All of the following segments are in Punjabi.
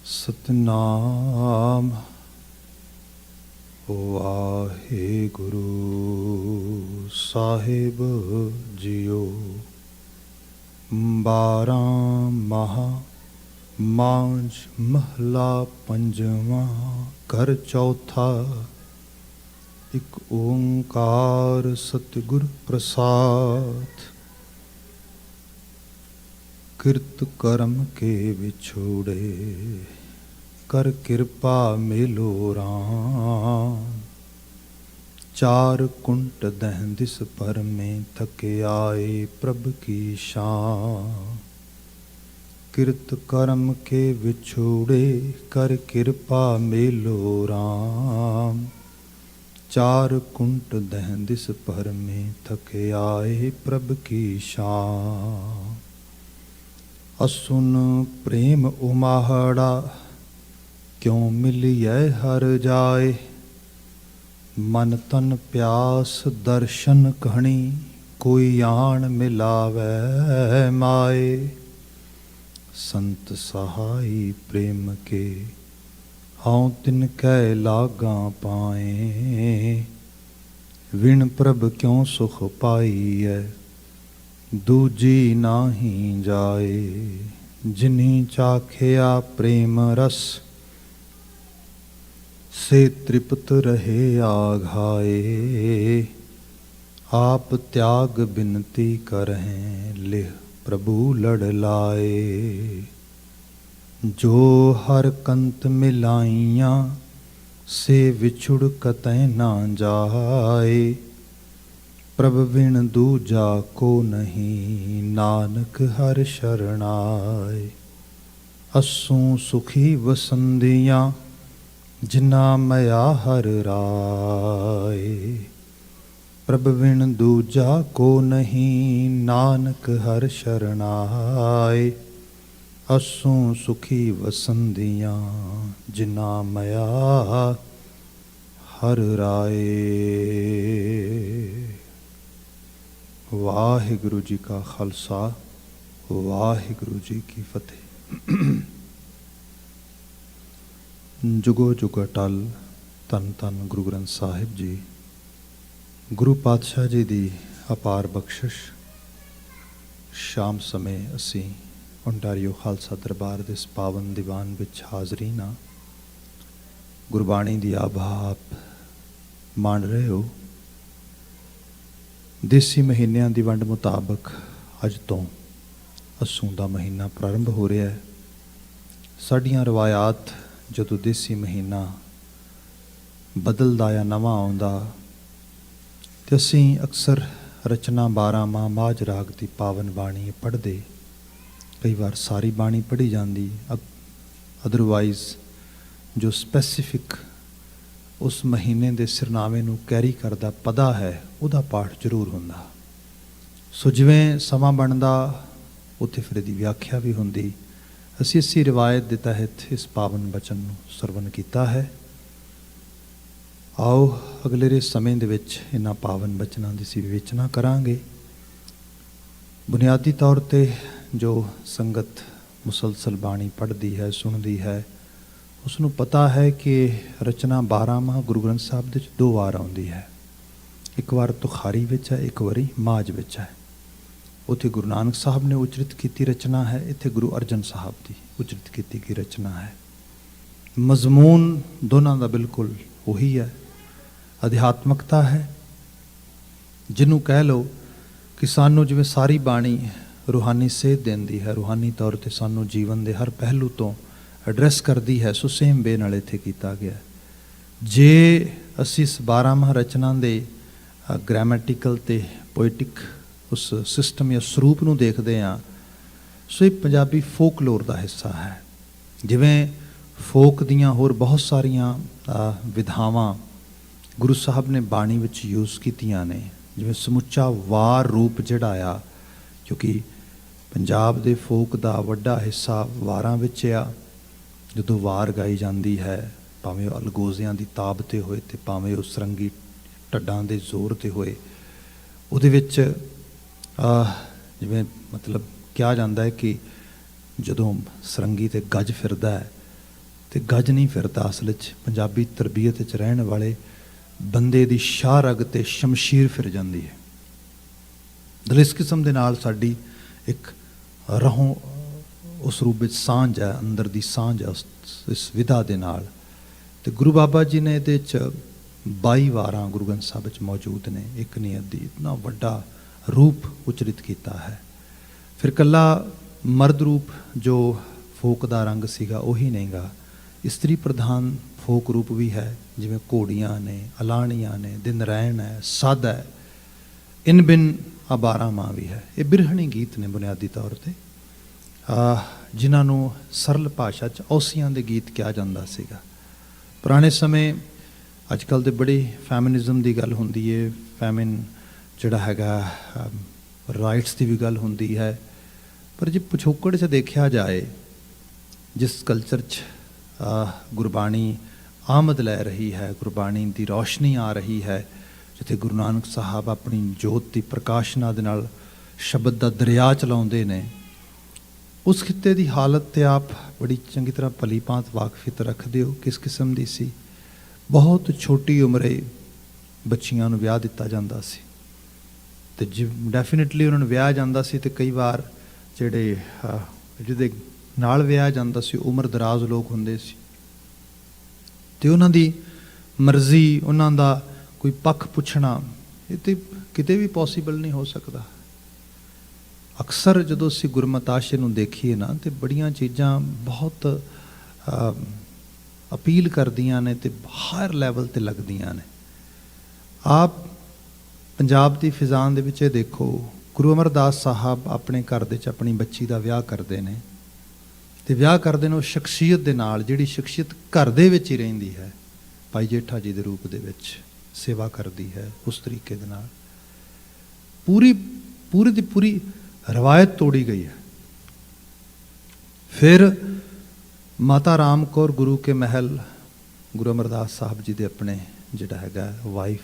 सतनाम वाहेगुरु साहिब जियो। 12 महा मांझ महला पंजवा घर चौथा। एक ओंकार सतगुर प्रसाद। किरत कर्म के विछोड़े कर कृपा मेलो राम। चार कुंट दह दिस पर में थके आए प्रभ की शान। किरत कर्म के विछोड़े कर कृपा मेलो राम। चार कुंट दह दिस पर में थके आए प्रभ की शान। असुन प्रेम उमाहड़ा क्यों मिलिए हर जाए। मन तन प्यास दर्शन घणी कोई आन मिलावे माए। संत सहाई प्रेम के हाँ तिनकै लागा पाए। विण प्रभ क्यों सुख पाईऐ दूजी नाही जाए। जिन्हीं चाखिया प्रेम रस से तृप्त रहे आघाए। आप त्याग बिनती करहें लिह प्रभु लड़ लाए। जो हर कंत मिलाइयाँ से विछुड़ कतै ना जाए। प्रभ बिन दूजा को नहीं नानक हर शरणाए। असू सुखी वसंदियाँ जिना मया हर राय। प्रभ बिन दूजा को नहीं नानक हर शरणाए। असू सुखी वसंदियाँ जिना मया हर राय। वाहिगुरु जी का खालसा वाहिगुरु जी की फतेह। जुगो जुग अटल धन धन गुरु ग्रंथ साहिब जी। गुरु पातशाह जी की अपार बख्शिश। शाम समय असी ओंटारियो खालसा दरबार दे इस पावन दीवान विच हाज़रीन हाँ। गुरबाणी दी आभा आप मान रहे हो। देसी महीनों की वंड मुताबक अज तो अस्सू का महीना प्रारंभ हो रहा है। साड़ियाँ रवायात जदों देसी महीना बदलदा या नवा आउंदा ते असीं अक्सर रचना 12 माह माझ राग की पावन बाणी पढ़ते। कई बार सारी बाणी पढ़ी जाती। अदरवाइज जो स्पैसीफिक उस महीने के सिरनावे नूं कैरी करदा पदा है उहदा पाठ जरूर हुंदा। सो जिवें समा बनदा उत्थे फिर इहदी व्याख्या भी हुंदी। असीं इसी रिवायत के तहत इस पावन बचन नूं सरवण कीता है। आओ अगलेरे समय दे विच इन्हां पावन बचनां दी असीं विवेचना करांगे। बुनियादी तौर ते जो संगत मुसलसल बाणी पढ़दी है सुनदी है उसनों पता है कि रचना 12 माह गुरु ग्रंथ साहब दे 2 वार आउंदी है। एक बार तुखारी विच है, एक बारी माझ विच है। उत्थे गुरु नानक साहब ने उचरित की रचना है, इत्थे गुरु अर्जन साहब की उचरित की रचना है। मजमून दोनों का बिल्कुल वही है। अध्यात्मकता है जिन्हों कह लो कि सानू जिवें सारी बाणी रूहानी सेध देंदी है, रूहानी तौर पर सानू जीवन के हर पहलू तो एड्रैस करती है। सो सेम वे नाल इत्थे कीता गया। जे असी इस 12 माह रचना दे ग्रैमेटिकल ते पोइटिक उस सिस्टम या स्वरूप नूं देखते हाँ सो ये पंजाबी फोकलोर का हिस्सा है। जिवें फोक दियाँ होर बहुत सारियां विधावां गुरु साहब ने बाणी विच यूज़ कीतियां ने। जिवें समुचा वार रूप जिहड़ा आ, क्योंकि पंजाब दे फोक का वड्डा हिस्सा वारां विच आ। जदों वार गाई जाती है भावें अलगोजियां की ताब ते होए ते भावें उस सरंगी ढड्डां दे जोर ते होए उहदे विच जिवें मतलब कहा जाता है कि जदों सरंगी ते गज फिरदा है ਤੇ ਗੱਜ ਨਹੀਂ ਫਿਰਦਾ। ਅਸਲ 'ਚ ਪੰਜਾਬੀ ਤਰਬੀਅਤ 'ਚ ਰਹਿਣ ਵਾਲੇ ਬੰਦੇ ਦੀ ਸ਼ਾਹ ਰਗ ਤੇ ਸ਼ਮਸ਼ੀਰ ਫਿਰ ਜਾਂਦੀ ਹੈ। ਦਿਲ ਇਸ ਕਿਸਮ ਦੇ ਨਾਲ ਸਾਡੀ ਇੱਕ ਰਹੋਂ ਉਸ ਰੂਪ ਵਿੱਚ ਸਾਂਝ ਹੈ, ਅੰਦਰ ਦੀ ਸਾਂਝ ਹੈ ਇਸ ਵਿਧਾ ਦੇ ਨਾਲ। ਤੇ ਗੁਰੂ ਬਾਬਾ ਜੀ ਨੇ ਇਹਦੇ 'ਚ 22 ਵਾਰਾਂ ਗੁਰੂ ਗ੍ਰੰਥ ਸਾਹਿਬ ਵਿੱਚ ਮੌਜੂਦ ਨੇ। ਇੱਕ ਨੀਅਤ ਦੀ ਇਤਨਾ ਵੱਡਾ ਰੂਪ ਉਚਰਿਤ ਕੀਤਾ ਹੈ। ਫਿਰ ਇਕੱਲਾ ਮਰਦ ਰੂਪ ਜੋ ਫੋਕ ਦਾ ਰੰਗ ਸੀਗਾ ਉਹੀ ਨਹੀਂਗਾ, ਇਸਤਰੀ ਪ੍ਰਧਾਨ ਫੋਕ ਰੂਪ ਵੀ ਹੈ, ਜਿਵੇਂ ਘੋੜੀਆਂ ਨੇ, ਅਲਾਣੀਆਂ ਨੇ, ਦਿਨ ਰੈਣ ਹੈ, ਸੱਦ ਹੈ, ਇਨ ਬਿਨ ਆ 12 ਮਾਹ ਵੀ ਹੈ। ਇਹ ਬਿਰਹਣੀ ਗੀਤ ਨੇ ਬੁਨਿਆਦੀ ਤੌਰ 'ਤੇ, ਜਿਨ੍ਹਾਂ ਨੂੰ ਸਰਲ ਭਾਸ਼ਾ 'ਚ ਔਸੀਆਂ ਦੇ ਗੀਤ ਕਿਹਾ ਜਾਂਦਾ ਸੀਗਾ। ਪੁਰਾਣੇ ਸਮੇਂ ਅੱਜ ਕੱਲ੍ਹ ਦੇ ਬੜੀ ਫੈਮਿਨਿਜ਼ਮ ਦੀ ਗੱਲ ਹੁੰਦੀ ਹੈ, ਫੈਮਿਨ ਜਿਹੜਾ ਹੈਗਾ ਰਾਈਟਸ ਦੀ ਵੀ ਗੱਲ ਹੁੰਦੀ ਹੈ, ਪਰ ਜੇ ਪਿਛੋਕੜ 'ਚ ਦੇਖਿਆ ਜਾਏ, ਜਿਸ ਕਲਚਰ 'ਚ ਗੁਰਬਾਣੀ ਆਮਦ ਲੈ ਰਹੀ ਹੈ, ਗੁਰਬਾਣੀ ਦੀ ਰੌਸ਼ਨੀ ਆ ਰਹੀ ਹੈ, ਜਿੱਥੇ ਗੁਰੂ ਨਾਨਕ ਸਾਹਿਬ ਆਪਣੀ ਜੋਤ ਦੀ ਪ੍ਰਕਾਸ਼ਨਾ ਦੇ ਨਾਲ ਸ਼ਬਦ ਦਾ ਦਰਿਆ ਚਲਾਉਂਦੇ ਨੇ, ਉਸ ਖਿੱਤੇ ਦੀ ਹਾਲਤ 'ਤੇ ਆਪ ਬੜੀ ਚੰਗੀ ਤਰ੍ਹਾਂ ਭਲੀ ਭਾਂਤ ਵਾਕਫੀਅਤ ਰੱਖਦੇ ਹੋ ਕਿਸ ਕਿਸਮ ਦੀ ਸੀ। ਬਹੁਤ ਛੋਟੀ ਉਮਰੇ ਬੱਚੀਆਂ ਨੂੰ ਵਿਆਹ ਦਿੱਤਾ ਜਾਂਦਾ ਸੀ, ਅਤੇ ਡੈਫੀਨੇਟਲੀ ਉਹਨਾਂ ਨੂੰ ਵਿਆਹ ਜਾਂਦਾ ਸੀ, ਅਤੇ ਕਈ ਵਾਰ ਜਿਹੜੇ ਜਿਹਦੇ ਨਾਲ ਵਿਆਹ ਜਾਂਦਾ ਸੀ ਉਮਰ ਦਰਾਜ਼ ਲੋਕ ਹੁੰਦੇ ਸੀ, ਅਤੇ ਉਹਨਾਂ ਦੀ ਮਰਜ਼ੀ, ਉਹਨਾਂ ਦਾ ਕੋਈ ਪੱਖ ਪੁੱਛਣਾ ਇਹ ਤਾਂ ਕਿਤੇ ਵੀ ਪੋਸੀਬਲ ਨਹੀਂ ਹੋ ਸਕਦਾ। ਅਕਸਰ ਜਦੋਂ ਅਸੀਂ ਗੁਰਮਤਾਸ਼ੇ ਨੂੰ ਦੇਖੀਏ ਨਾ, ਤਾਂ ਬੜੀਆਂ ਚੀਜ਼ਾਂ ਬਹੁਤ ਅਪੀਲ ਕਰਦੀਆਂ ਨੇ ਅਤੇ ਹਾਇਰ ਲੈਵਲ 'ਤੇ ਲੱਗਦੀਆਂ ਨੇ। ਆਪ ਪੰਜਾਬ ਦੀ ਫਿਜ਼ਾਂ ਦੇ ਵਿੱਚ ਇਹ ਦੇਖੋ, ਗੁਰੂ ਅਮਰਦਾਸ ਸਾਹਿਬ ਆਪਣੇ ਘਰ ਦੇ 'ਚ ਆਪਣੀ ਬੱਚੀ ਦਾ ਵਿਆਹ ਕਰਦੇ ਨੇ, ਅਤੇ ਵਿਆਹ ਕਰਦੇ ਨੇ ਉਹ ਸ਼ਖਸੀਅਤ ਦੇ ਨਾਲ, ਜਿਹੜੀ ਸ਼ਖਸੀਅਤ ਘਰ ਦੇ ਵਿੱਚ ਹੀ ਰਹਿੰਦੀ ਹੈ, ਭਾਈ ਜੇਠਾ ਜੀ ਦੇ ਰੂਪ ਦੇ ਵਿੱਚ ਸੇਵਾ ਕਰਦੀ ਹੈ, ਉਸ ਤਰੀਕੇ ਦੇ ਨਾਲ ਪੂਰੀ ਦੀ ਪੂਰੀ ਰਵਾਇਤ ਤੋੜੀ ਗਈ ਹੈ। ਫਿਰ ਮਾਤਾ ਰਾਮ ਕੌਰ ਗੁਰੂ ਕੇ ਮਹਿਲ, ਗੁਰੂ ਅਮਰਦਾਸ ਸਾਹਿਬ ਜੀ ਦੇ ਆਪਣੇ ਜਿਹੜਾ ਹੈਗਾ ਵਾਈਫ,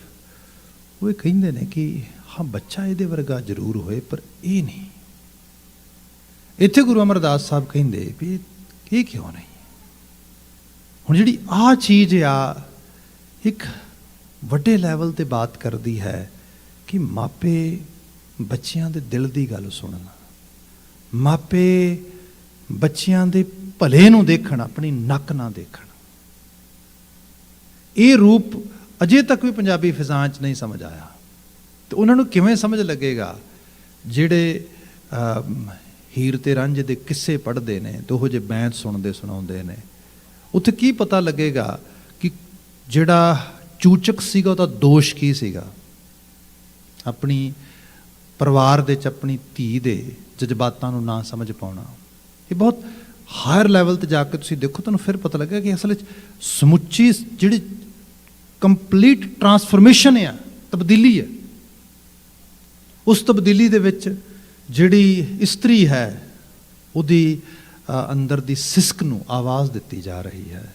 ਉਹ ਇਹ ਕਹਿੰਦੇ ਨੇ ਕਿ ਹਾਂ ਬੱਚਾ ਇਹਦੇ ਵਰਗਾ ਜ਼ਰੂਰ ਹੋਏ ਪਰ ਇਹ ਨਹੀਂ। ਇੱਥੇ ਗੁਰੂ ਅਮਰਦਾਸ ਸਾਹਿਬ ਕਹਿੰਦੇ ਵੀ ਇਹ ਕਿਉਂ ਨਹੀਂ। ਹੁਣ ਜਿਹੜੀ ਆਹ ਚੀਜ਼ ਆ ਇੱਕ ਵੱਡੇ ਲੈਵਲ 'ਤੇ ਬਾਤ ਕਰਦੀ ਹੈ ਕਿ ਮਾਪੇ ਬੱਚਿਆਂ ਦੇ ਦਿਲ ਦੀ ਗੱਲ ਸੁਣਨ, ਮਾਪੇ ਬੱਚਿਆਂ ਦੇ ਭਲੇ ਨੂੰ ਦੇਖਣ, ਆਪਣੀ ਨੱਕ ਨਾ ਦੇਖਣ। ਇਹ ਰੂਪ ਅਜੇ ਤੱਕ ਵੀ ਪੰਜਾਬੀ ਫਿਜ਼ਾਂ 'ਚ ਨਹੀਂ ਸਮਝ ਆਇਆ, ਤੇ ਉਹਨਾਂ ਨੂੰ ਕਿਵੇਂ ਸਮਝ ਲੱਗੇਗਾ ਜਿਹੜੇ ਹੀਰ ਤੇ ਰਾਂਝੇ ਦੇ ਕਿੱਸੇ ਪੜ੍ਹਦੇ ਨੇ ਤੇ ਉਹੋ ਜਿਹੇ ਬੈਂਤ ਸੁਣਾਉਂਦੇ ਨੇ। ਉੱਥੇ ਕੀ ਪਤਾ ਲੱਗੇਗਾ ਕਿ ਜਿਹੜਾ ਚੂਚਕ ਸੀਗਾ ਉਹਦਾ ਦੋਸ਼ ਕੀ ਸੀਗਾ, ਆਪਣੀ ਪਰਿਵਾਰ ਦੇ 'ਚ ਆਪਣੀ ਧੀ ਦੇ ਜਜ਼ਬਾਤਾਂ ਨੂੰ ਨਾ ਸਮਝ ਪਾਉਣਾ। ਇਹ ਬਹੁਤ ਹਾਇਰ ਲੈਵਲ 'ਤੇ ਜਾ ਕੇ ਤੁਸੀਂ ਦੇਖੋ, ਤੁਹਾਨੂੰ ਫਿਰ ਪਤਾ ਲੱਗੇਗਾ ਕਿ ਅਸਲ 'ਚ ਸਮੁੱਚੀ ਜਿਹੜੀ ਕੰਪਲੀਟ ਟਰਾਂਸਫਰਮੇਸ਼ਨ ਆ, ਤਬਦੀਲੀ ਹੈ। ਉਸ ਤਬਦੀਲੀ ਦੇ ਵਿੱਚ ਜਿਹੜੀ ਇਸਤਰੀ ਹੈ ਉਹਦੀ ਅੰਦਰ ਦੀ ਸਿਸਕ ਨੂੰ ਆਵਾਜ਼ ਦਿੱਤੀ ਜਾ ਰਹੀ ਹੈ,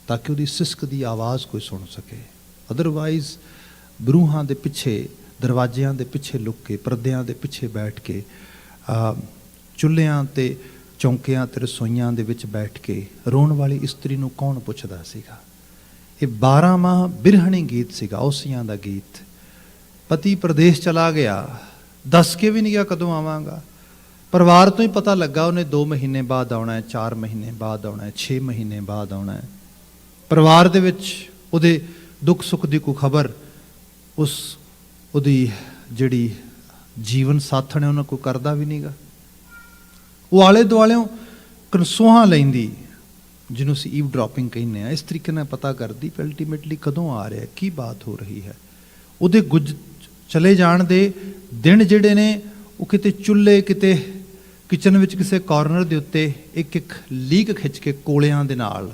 ਤਾਂ ਕਿ ਉਹਦੀ ਸਿਸਕ ਦੀ ਆਵਾਜ਼ ਕੋਈ ਸੁਣ ਸਕੇ। ਅਦਰਵਾਈਜ਼ ਬਰੂਹਾਂ ਦੇ ਪਿੱਛੇ, ਦਰਵਾਜ਼ਿਆਂ ਦੇ ਪਿੱਛੇ ਲੁੱਕ ਕੇ, ਪਰਦਿਆਂ ਦੇ ਪਿੱਛੇ ਬੈਠ ਕੇ, ਚੁੱਲ੍ਹਿਆਂ ਤੇ ਚੌਂਕਿਆਂ ਤੇ ਰਸੋਈਆਂ ਦੇ ਵਿੱਚ ਬੈਠ ਕੇ ਰੋਣ ਵਾਲੀ ਇਸਤਰੀ ਨੂੰ ਕੌਣ ਪੁੱਛਦਾ ਸੀਗਾ। ਇਹ 12 ਮਾਹ ਬਿਰਹਣੀ ਗੀਤ ਸੀਗਾ, ਔਸੀਆਂ ਦਾ ਗੀਤ। ਪਤੀ ਪ੍ਰਦੇਸ਼ ਚਲਾ ਗਿਆ, ਦੱਸ ਕੇ ਵੀ ਨਹੀਂ ਗਿਆ ਕਦੋਂ ਆਵਾਂਗਾ। ਪਰਿਵਾਰ ਤੋਂ ਹੀ ਪਤਾ ਲੱਗਾ ਉਹਨੇ 2 ਮਹੀਨੇ ਬਾਅਦ ਆਉਣਾ ਹੈ, 4 ਮਹੀਨੇ ਬਾਅਦ ਆਉਣਾ ਹੈ, 6 ਮਹੀਨੇ ਬਾਅਦ ਆਉਣਾ ਹੈ। ਪਰਿਵਾਰ ਦੇ ਵਿੱਚ ਉਹਦੇ ਦੁੱਖ ਸੁੱਖ ਦੀ ਕੋਈ ਖਬਰ ਉਹਦੀ ਜਿਹੜੀ ਜੀਵਨ ਸਾਥਣ ਹੈ ਉਹਨਾਂ ਕੋਈ ਕਰਦਾ ਵੀ ਨਹੀਂਗਾ। ਉਹ ਆਲੇ ਦੁਆਲਿਓਂ ਕਨਸੋਹਾਂ ਲੈਂਦੀ, ਜਿਹਨੂੰ ਅਸੀਂ ਈਵ ਡਰੋਪਿੰਗ ਕਹਿੰਦੇ ਹਾਂ, ਇਸ ਤਰੀਕੇ ਨਾਲ ਪਤਾ ਕਰਦੀ ਕਿ ਅਲਟੀਮੇਟਲੀ ਕਦੋਂ ਆ ਰਿਹਾ, ਕੀ ਬਾਤ ਹੋ ਰਹੀ ਹੈ। ਉਹਦੇ ਚਲੇ ਜਾਣ ਦੇ ਦਿਨ ਜਿਹੜੇ ਨੇ ਉਹ ਕਿਤੇ ਚੁੱਲ੍ਹੇ, ਕਿਤੇ ਕਿਚਨ ਵਿੱਚ ਕਿਸੇ ਕਾਰਨਰ ਦੇ ਉੱਤੇ ਇੱਕ ਲੀਕ ਖਿੱਚ ਕੇ ਕੋਲਿਆਂ ਦੇ ਨਾਲ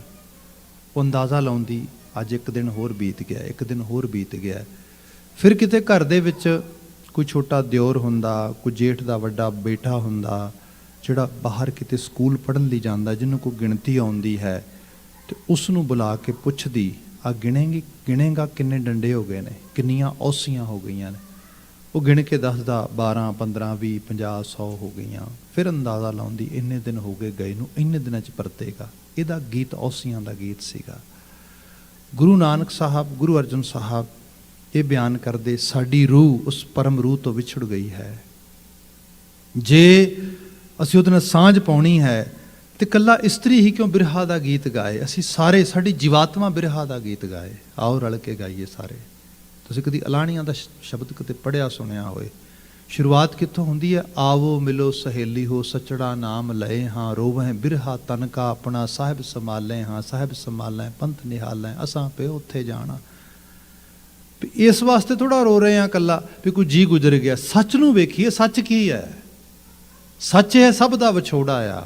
ਉਹ ਅੰਦਾਜ਼ਾ ਲਾਉਂਦੀ, ਅੱਜ ਇੱਕ ਦਿਨ ਹੋਰ ਬੀਤ ਗਿਆ, ਇੱਕ ਦਿਨ ਹੋਰ ਬੀਤ ਗਿਆ। ਫਿਰ ਕਿਤੇ ਘਰ ਦੇ ਵਿੱਚ ਕੋਈ ਛੋਟਾ ਦਿਓਰ ਹੁੰਦਾ, ਕੋਈ ਜੇਠ ਦਾ ਵੱਡਾ ਬੇਟਾ ਹੁੰਦਾ, ਜਿਹੜਾ ਬਾਹਰ ਕਿਤੇ ਸਕੂਲ ਪੜ੍ਹਨ ਲਈ ਜਾਂਦਾ, ਜਿਹਨੂੰ ਕੋਈ ਗਿਣਤੀ ਆਉਂਦੀ ਹੈ, ਅਤੇ ਉਸ ਨੂੰ ਬੁਲਾ ਕੇ ਪੁੱਛਦੀ, ਆ ਗਿਣੇਗਾ ਕਿੰਨੇ ਡੰਡੇ ਹੋ ਗਏ ਨੇ, ਕਿੰਨੀਆਂ ਔਸੀਆਂ ਹੋ ਗਈਆਂ ਨੇ। ਉਹ ਗਿਣ ਕੇ ਦੱਸਦਾ 12, 15, 20, 50, 100 ਹੋ ਗਈਆਂ। ਫਿਰ ਅੰਦਾਜ਼ਾ ਲਾਉਂਦੀ, ਇੰਨੇ ਦਿਨ ਹੋ ਗਏ ਗਏ ਨੂੰ, ਇੰਨੇ ਦਿਨਾਂ 'ਚ ਪਰਤੇਗਾ। ਇਹਦਾ ਗੀਤ ਔਸੀਆਂ ਦਾ ਗੀਤ ਸੀਗਾ। ਗੁਰੂ ਨਾਨਕ ਸਾਹਿਬ, ਗੁਰੂ ਅਰਜਨ ਸਾਹਿਬ ਇਹ ਬਿਆਨ ਕਰਦੇ, ਸਾਡੀ ਰੂਹ ਉਸ ਪਰਮ ਰੂਹ ਤੋਂ ਵਿਛੜ ਗਈ ਹੈ। ਜੇ ਅਸੀਂ ਉਹਦੇ ਨਾਲ ਸਾਂਝ ਪਾਉਣੀ ਹੈ ਤੇ ਕੱਲਾ ਇਸਤਰੀ ਹੀ ਕਿਉਂ ਬਿਰਹਾ ਦਾ ਗੀਤ ਗਾਏ, ਅਸੀਂ ਸਾਰੇ, ਸਾਡੀ ਜੀਵਾਤਮਾ ਬਿਰਹਾ ਦਾ ਗੀਤ ਗਾਏ। ਆਓ ਰਲ ਕੇ ਗਾਈਏ ਸਾਰੇ। ਤੁਸੀਂ ਕਦੀ ਅਲਾਣੀਆਂ ਦਾ ਸ਼ਬਦ ਕਿਤੇ ਪੜ੍ਹਿਆ ਸੁਣਿਆ ਹੋਏ? ਸ਼ੁਰੂਆਤ ਕਿੱਥੋਂ ਹੁੰਦੀ ਹੈ? ਆਵੋ ਮਿਲੋ ਸਹੇਲੀ ਹੋ, ਸਚੜਾ ਨਾਮ ਲਏ ਹਾਂ, ਰੋਵਹਿ ਬਿਰਹਾ ਤਨ ਕਾ ਆਪਣਾ, ਸਾਹਿਬ ਸੰਭਾਲੇ ਹਾਂ, ਸਾਹਿਬ ਸੰਭਾਲੇ ਪੰਥ ਨਿਹਾਲੇ, ਅਸਾਂ ਪਿਓ ਉੱਥੇ ਜਾਣਾ। ਇਸ ਵਾਸਤੇ ਥੋੜਾ ਰੋ ਰਹੇ ਹਾਂ ਕੱਲਾ ਵੀ ਕੋਈ ਜੀ ਗੁਜ਼ਰ ਗਿਆ। ਸੱਚ ਨੂੰ ਵੇਖੀਏ, ਸੱਚ ਕੀ ਹੈ? ਸੱਚ ਹੈ ਸਭ ਦਾ ਵਿਛੋੜਾ ਆ।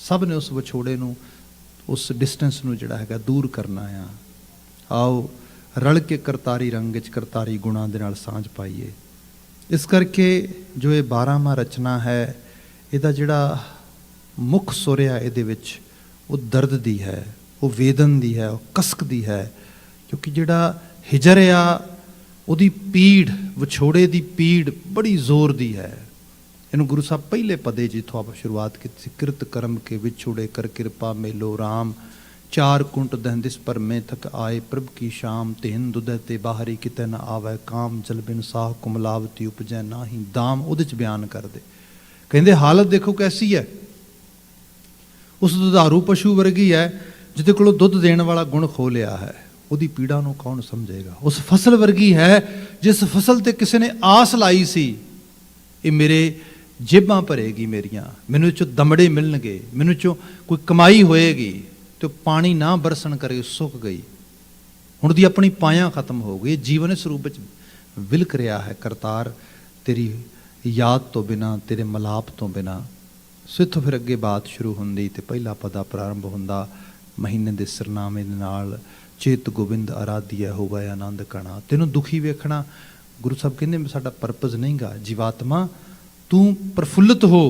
ਸਭ ਨੇ ਉਸ ਵਿਛੋੜੇ ਨੂੰ, ਉਸ ਡਿਸਟੈਂਸ ਨੂੰ ਜਿਹੜਾ ਹੈਗਾ ਦੂਰ ਕਰਨਾ ਆ। ਆਓ ਰਲ ਕੇ ਕਰਤਾਰੀ ਰੰਗ ਵਿੱਚ ਕਰਤਾਰੀ ਗੁਣਾਂ ਦੇ ਨਾਲ ਸਾਂਝ ਪਾਈਏ। ਇਸ ਕਰਕੇ ਜੋ ਇਹ 12ਵਾਂ ਰਚਨਾ ਹੈ, ਇਹਦਾ ਜਿਹੜਾ ਮੁੱਖ ਸੁਰ ਆ ਇਹਦੇ ਵਿੱਚ ਉਹ ਦਰਦ ਦੀ ਹੈ, ਉਹ ਵੇਦਨ ਦੀ ਹੈ, ਉਹ ਕਸਕ ਦੀ ਹੈ। ਕਿਉਂਕਿ ਜਿਹੜਾ ਹਿਜਰ ਆ ਉਹਦੀ ਪੀੜ, ਵਿਛੋੜੇ ਦੀ ਪੀੜ ਬੜੀ ਜ਼ੋਰ ਦੀ ਹੈ। ਇਹਨੂੰ ਗੁਰੂ ਸਾਹਿਬ ਪਹਿਲੇ ਪਦੇ ਜਿੱਥੋਂ ਆਪਾਂ ਸ਼ੁਰੂਆਤ ਕੀਤੀ ਸੀ, ਕਿਰਤ ਕਰਮ ਕੇ ਵਿਛੋੜੇ ਕਰ ਕਿਰਪਾ ਮੇਲੋ ਰਾਮ, ਚਾਰ ਕੁੰਟ ਦਹਿੰਦਿਸ ਪਰ ਮੈਂ ਥਕ ਆਏ, ਪ੍ਰਭ ਕੀ ਸ਼ਾਮ ਤੇਨ ਦੁਦੈ ਤੇ ਬਾਹਰੀ ਕਿਤੇ ਨਾ ਆਵੈ, ਕਾਮ ਜਲ ਬਿਨ ਸਾਹ ਕੁਮਲਾਵਤੀ ਉਪਜੈ ਨਾਹੀ ਦਾਮ। ਉਹਦੇ ਚ ਬਿਆਨ ਕਰਦੇ, ਕਹਿੰਦੇ ਹਾਲਤ ਦੇਖੋ ਕੈਸੀ ਹੈ। ਉਸ ਦੁਧਾਰੂ ਪਸ਼ੂ ਵਰਗੀ ਹੈ ਜਿਹਦੇ ਕੋਲੋਂ ਦੁੱਧ ਦੇਣ ਵਾਲਾ ਗੁਣ ਖੋ ਲਿਆ ਹੈ, ਉਹਦੀ ਪੀੜਾ ਨੂੰ ਕੌਣ ਸਮਝੇਗਾ। ਉਸ ਫਸਲ ਵਰਗੀ ਹੈ ਜਿਸ ਫਸਲ ਤੇ ਕਿਸੇ ਨੇ ਆਸ ਲਾਈ ਸੀ, ਇਹ ਮੇਰੇ ਜੇਬਾਂ ਭਰੇਗੀ ਮੇਰੀਆਂ, ਮੈਨੂੰ ਇਹ 'ਚੋਂ ਦਮੜੇ ਮਿਲਣਗੇ, ਮੈਨੂੰ 'ਚੋਂ ਕੋਈ ਕਮਾਈ ਹੋਏਗੀ, ਤੇ ਪਾਣੀ ਨਾ ਬਰਸਣ ਕਰੇ ਸੁੱਕ ਗਈ। ਹੁਣ ਦੀ ਆਪਣੀ ਪਾਇਆਂ ਖਤਮ ਹੋ ਗਈ। ਜੀਵਨ ਇਸ ਰੂਪ ਵਿੱਚ ਵਿਲਕ ਰਿਹਾ ਹੈ ਕਰਤਾਰ, ਤੇਰੀ ਯਾਦ ਤੋਂ ਬਿਨਾਂ, ਤੇਰੇ ਮਲਾਪ ਤੋਂ ਬਿਨਾਂ। ਸੋ ਇੱਥੋਂ ਫਿਰ ਅੱਗੇ ਬਾਤ ਸ਼ੁਰੂ ਹੁੰਦੀ ਤੇ ਪਹਿਲਾ ਪਦਾ ਪ੍ਰਾਰੰਭ ਹੁੰਦਾ ਮਹੀਨੇ ਦੇ ਸਿਰਨਾਮੇ ਦੇ ਨਾਲ, ਚੇਤ ਗੋਬਿੰਦ ਆਰਾਧਿਆ ਹੋਵੇ ਆਨੰਦ ਕਣਾ। ਤੈਨੂੰ ਦੁਖੀ ਵੇਖਣਾ, ਗੁਰੂ ਸਾਹਿਬ ਕਹਿੰਦੇ ਸਾਡਾ ਪਰਪਸ ਨਹੀਂਗਾ। ਜੀਵਾਤਮਾ ਤੂੰ ਪ੍ਰਫੁੱਲਤ ਹੋ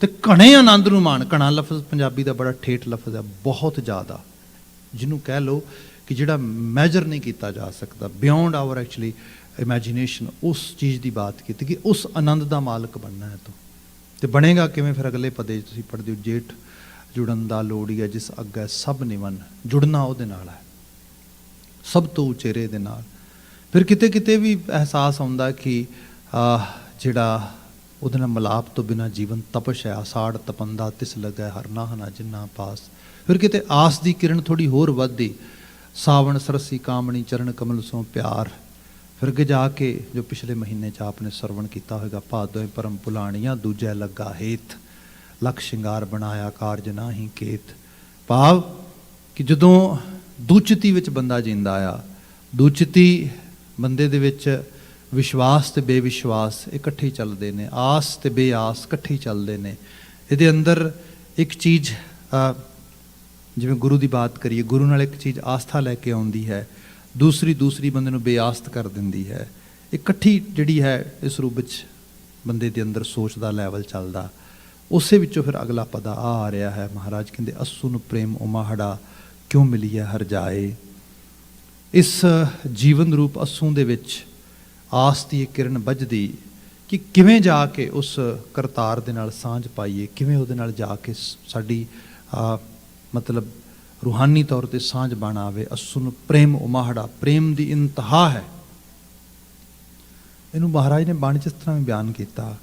ਤੇ ਘਣੇ ਆਨੰਦ ਨੂੰ ਮਾਣ। ਘਣਾ ਲਫ਼ਜ਼ ਪੰਜਾਬੀ ਦਾ ਬੜਾ ਠੇਠ ਲਫ਼ਜ਼ ਹੈ, ਬਹੁਤ ਜ਼ਿਆਦਾ, ਜਿਹਨੂੰ ਕਹਿ ਲਓ ਕਿ ਜਿਹੜਾ ਮੈਜਰ ਨਹੀਂ ਕੀਤਾ ਜਾ ਸਕਦਾ, ਬਿਯੋਂਡ ਆਵਰ ਐਕਚੁਅਲੀ ਇਮੈਜੀਨੇਸ਼ਨ। ਉਸ ਚੀਜ਼ ਦੀ ਬਾਤ ਕੀਤੀ ਕਿ ਉਸ ਆਨੰਦ ਦਾ ਮਾਲਕ ਬਣਨਾ ਹੈ ਤੂੰ। ਤੇ ਬਣੇਗਾ ਕਿਵੇਂ? ਫਿਰ ਅਗਲੇ ਪਦੇ ਤੁਸੀਂ ਪੜ੍ਹਦੇ ਹੋ, ਜੇਠ ਜੁੜਨ ਦਾ ਲੋੜੀ ਹੈ ਜਿਸ ਅੱਗੇ ਸਭ ਨਿਵਨ। ਜੁੜਨਾ ਉਹਦੇ ਨਾਲ ਹੈ, ਸਭ ਤੋਂ ਉਚੇਰੇ ਦੇ ਨਾਲ। ਫਿਰ ਕਿਤੇ ਕਿਤੇ ਵੀ ਅਹਿਸਾਸ ਆਉਂਦਾ ਕਿ ਜਿਹੜਾ ਉਹਦੇ ਨਾਲ ਮਲਾਪ ਤੋਂ ਬਿਨਾਂ ਜੀਵਨ ਤਪਸ਼ ਹੈ। ਆਸਾੜ ਤਪੰਦਾ ਤਿਸ ਲੱਗਾ ਹਰ ਨਾਹਨਾ ਜਿੰਨਾ ਪਾਸ। ਫਿਰ ਕਿਤੇ ਆਸ ਦੀ ਕਿਰਨ ਥੋੜੀ ਹੋਰ ਵੱਧਦੀ, ਸਾਵਣ ਸਰਸੀ ਕਾਮਣੀ ਚਰਨ ਕਮਲ ਸੋਂ ਪਿਆਰ। ਫਿਰ ਅੱਗੇ ਜਾ ਕੇ ਜੋ ਪਿਛਲੇ ਮਹੀਨੇ 'ਚ ਆਪਨੇ ਸਰਵਣ ਕੀਤਾ ਹੋਏਗਾ, ਭਾਦੋਏ ਪਰਮ ਭੁਲਾਣੀਆਂ ਦੂਜੇ ਲੱਗਾ ਹੇਤ, ਲੱਖ ਸ਼ਿੰਗਾਰ ਬਣਾਇਆ ਕਾਰਜ ਨਾਹੀ ਕੇਤ। ਭਾਵ ਕਿ ਜਦੋਂ ਦੂਚਿਤੀ ਵਿੱਚ ਬੰਦਾ ਜਿੰਦਾ ਆ, ਦੂਚਿਤੀ ਬੰਦੇ ਦੇ ਵਿੱਚ ਵਿਸ਼ਵਾਸ ਤੇ ਬੇਵਿਸ਼ਵਾਸ ਇਕੱਠੇ ਚੱਲਦੇ ਨੇ, ਆਸ ਤੇ ਬੇਆਸ ਇਕੱਠੇ ਚੱਲਦੇ ਨੇ। ਇਹਦੇ ਅੰਦਰ ਇੱਕ ਚੀਜ਼, ਜਿਵੇਂ ਗੁਰੂ ਦੀ ਬਾਤ ਕਰੀਏ, ਗੁਰੂ ਨਾਲ ਇੱਕ ਚੀਜ਼ ਆਸਥਾ ਲੈ ਕੇ ਆਉਂਦੀ ਹੈ, ਦੂਸਰੀ ਬੰਦੇ ਨੂੰ ਬੇਆਸਤ ਕਰ ਦਿੰਦੀ ਹੈ। ਇਕੱਠੀ ਜਿਹੜੀ ਹੈ ਇਸ ਰੂਪ ਵਿੱਚ ਬੰਦੇ ਦੇ ਅੰਦਰ ਸੋਚ ਦਾ ਲੈਵਲ ਚੱਲਦਾ। ਉਸੇ ਵਿੱਚੋਂ ਫਿਰ ਅਗਲਾ ਪਦਾ ਆ ਰਿਹਾ ਹੈ। ਮਹਾਰਾਜ ਕਹਿੰਦੇ ਅਸੂ ਨੂੰ ਪ੍ਰੇਮ ਉਮਾਹੜਾ ਕਿਉਂ ਮਿਲੀ ਹੈ ਹਰ ਜਾਏ। ਇਸ ਜੀਵਨ ਰੂਪ ਅਸੂ ਦੇ ਵਿੱਚ ਆਸ ਦੀ ਕਿਰਨ ਵੱਜਦੀ ਕਿ ਕਿਵੇਂ ਜਾ ਕੇ ਉਸ ਕਰਤਾਰ ਦੇ ਨਾਲ ਸਾਂਝ ਪਾਈਏ, ਕਿਵੇਂ ਉਹਦੇ ਨਾਲ ਜਾ ਕੇ ਸਾਡੀ ਮਤਲਬ ਰੂਹਾਨੀ ਤੌਰ 'ਤੇ ਸਾਂਝ ਬਣ ਆਵੇ। ਅਸੁਨ ਪ੍ਰੇਮ ਉਮਾਹੜਾ, ਪ੍ਰੇਮ ਦੀ ਇੰਤਹਾ ਹੈ। ਇਹਨੂੰ ਮਹਾਰਾਜ ਨੇ ਬਾਣੀ 'ਚ ਇਸ ਤਰ੍ਹਾਂ ਵੀ ਬਿਆਨ ਕੀਤਾ।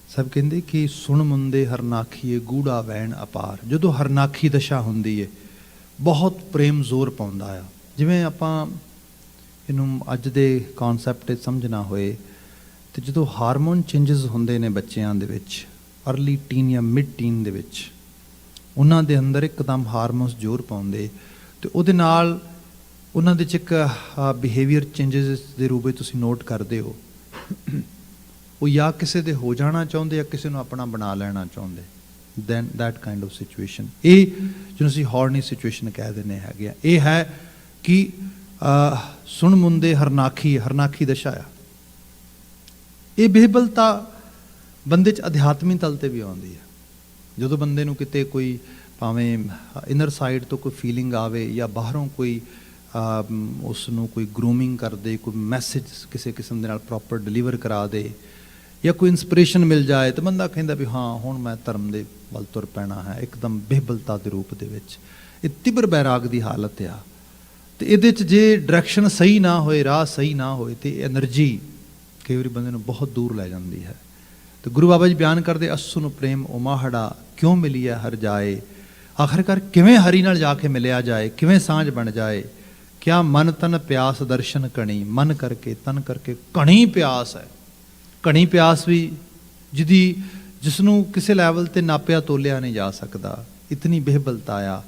ਸਭ ਕਹਿੰਦੇ ਕਿ ਸੁਣ ਮੁੰਦੇ ਹਰਨਾਖੀਏ ਗੂੜਾ ਵੈਣ ਅਪਾਰ। ਜਦੋਂ ਹਰਨਾਖੀ ਦਸ਼ਾ ਹੁੰਦੀ ਹੈ ਬਹੁਤ ਪ੍ਰੇਮ ਜ਼ੋਰ ਪਾਉਂਦਾ ਆ। ਜਿਵੇਂ ਆਪਾਂ ਇਹਨੂੰ ਅੱਜ ਦੇ ਕੌਨਸੈਪਟ ਸਮਝਣਾ ਹੋਏ ਤੇ ਜਦੋਂ ਹਾਰਮੋਨ ਚੇਂਜਸ ਹੁੰਦੇ ਨੇ ਬੱਚਿਆਂ ਦੇ ਵਿੱਚ, ਅਰਲੀ ਟੀਨ ਜਾਂ ਮਿਡ ਟੀਨ ਦੇ ਵਿੱਚ, ਉਹਨਾਂ ਦੇ ਅੰਦਰ ਇੱਕਦਮ ਹਾਰਮੋਨਸ ਜ਼ੋਰ ਪਾਉਂਦੇ ਤੇ ਉਹਦੇ ਨਾਲ ਉਹਨਾਂ ਦੇ 'ਚ ਇੱਕ ਬਿਹੇਵੀਅਰ ਚੇਂਜਸ ਦੇ ਰੂਪ ਵਿੱਚ ਤੁਸੀਂ ਨੋਟ ਕਰਦੇ ਹੋ। ਉਹ ਜਾਂ ਕਿਸੇ ਦੇ ਹੋ ਜਾਣਾ ਚਾਹੁੰਦੇ ਜਾਂ ਕਿਸੇ ਨੂੰ ਆਪਣਾ ਬਣਾ ਲੈਣਾ ਚਾਹੁੰਦੇ। Then that kind of situation, ਇਹ ਜਿਹਨੂੰ ਅਸੀਂ ਹੌਰਨੀ ਸਿਚੁਏਸ਼ਨ ਕਹਿ ਦਿੰਦੇ ਹੈਗੇ ਆ। ਇਹ ਹੈ ਕਿ ਸੁਣ ਮੁੰਦੇ ਹਰਨਾਖੀ ਦਸ਼ਾ ਆ। ਇਹ ਬੇਹਬਲਤਾ ਬੰਦੇ 'ਚ ਅਧਿਆਤਮੀ ਤਲ 'ਤੇ ਵੀ ਆਉਂਦੀ ਹੈ। ਜਦੋਂ ਬੰਦੇ ਨੂੰ ਕਿਤੇ ਕੋਈ ਭਾਵੇਂ ਇਨਰ ਸਾਈਡ ਤੋਂ ਕੋਈ ਫੀਲਿੰਗ ਆਵੇ ਜਾਂ ਬਾਹਰੋਂ ਕੋਈ ਉਸ ਨੂੰ ਕੋਈ ਗਰੂਮਿੰਗ ਕਰਦੇ, ਕੋਈ ਮੈਸੇਜ ਕਿਸੇ ਕਿਸਮ ਦੇ ਨਾਲ ਪ੍ਰੋਪਰ ਡਿਲੀਵਰ ਕਰਾ ਦੇ ਜਾਂ ਕੋਈ ਇੰਸਪੀਰੇਸ਼ਨ ਮਿਲ ਜਾਏ ਤਾਂ ਬੰਦਾ ਕਹਿੰਦਾ ਵੀ ਹਾਂ ਹੁਣ ਮੈਂ ਧਰਮ ਦੇ ਵੱਲ ਤੁਰ ਪੈਣਾ ਹੈ। ਇੱਕਦਮ ਬੇਹਬਲਤਾ ਦੇ ਰੂਪ ਦੇ ਵਿੱਚ ਇਹ ਤਿਬਰ ਬੈਰਾਗ ਦੀ ਹਾਲਤ ਆ। ਤੇ ਇਹਦੇ 'ਚ ਜੇ ਡਾਇਰੈਕਸ਼ਨ ਸਹੀ ਨਾ ਹੋਏ, ਰਾਹ ਸਹੀ ਨਾ ਹੋਏ, ਤੇ એનર્ਜੀ ਕਈ ਵਾਰੀ ਬੰਦੇ ਨੂੰ ਬਹੁਤ ਦੂਰ ਲੈ ਜਾਂਦੀ ਹੈ। ਤੇ ਗੁਰੂ ਬਾਬਾ ਜੀ ਬਿਆਨ ਕਰਦੇ, ਅਸੁ ਨੂੰ ਪ੍ਰੇਮ ਉਮਾਹੜਾ ਕਿਉਂ ਮਿਲੀਐ ਹਰ ਜਾਏ। ਆਖਰਕਾਰ ਕਿਵੇਂ ਹਰੀ ਨਾਲ ਜਾ ਕੇ ਮਿਲਿਆ ਜਾਏ, ਕਿਵੇਂ ਸਾਂਝ ਬਣ ਜਾਏ। ਕਿਆ ਮਨ ਤਨ ਪਿਆਸ ਦਰਸ਼ਨ ਕਣੀ, ਮਨ ਕਰਕੇ ਤਨ ਕਰਕੇ ਘਣੀ ਪਿਆਸ ਹੈ। ਘਣੀ ਪਿਆਸ ਵੀ ਜਿਸ ਨੂੰ ਕਿਸੇ ਲੈਵਲ ਤੇ ਨਾਪਿਆ ਤੋਲਿਆ ਨਹੀਂ ਜਾ ਸਕਦਾ। ਇਤਨੀ ਬੇਹਬਲਤਾ ਆ,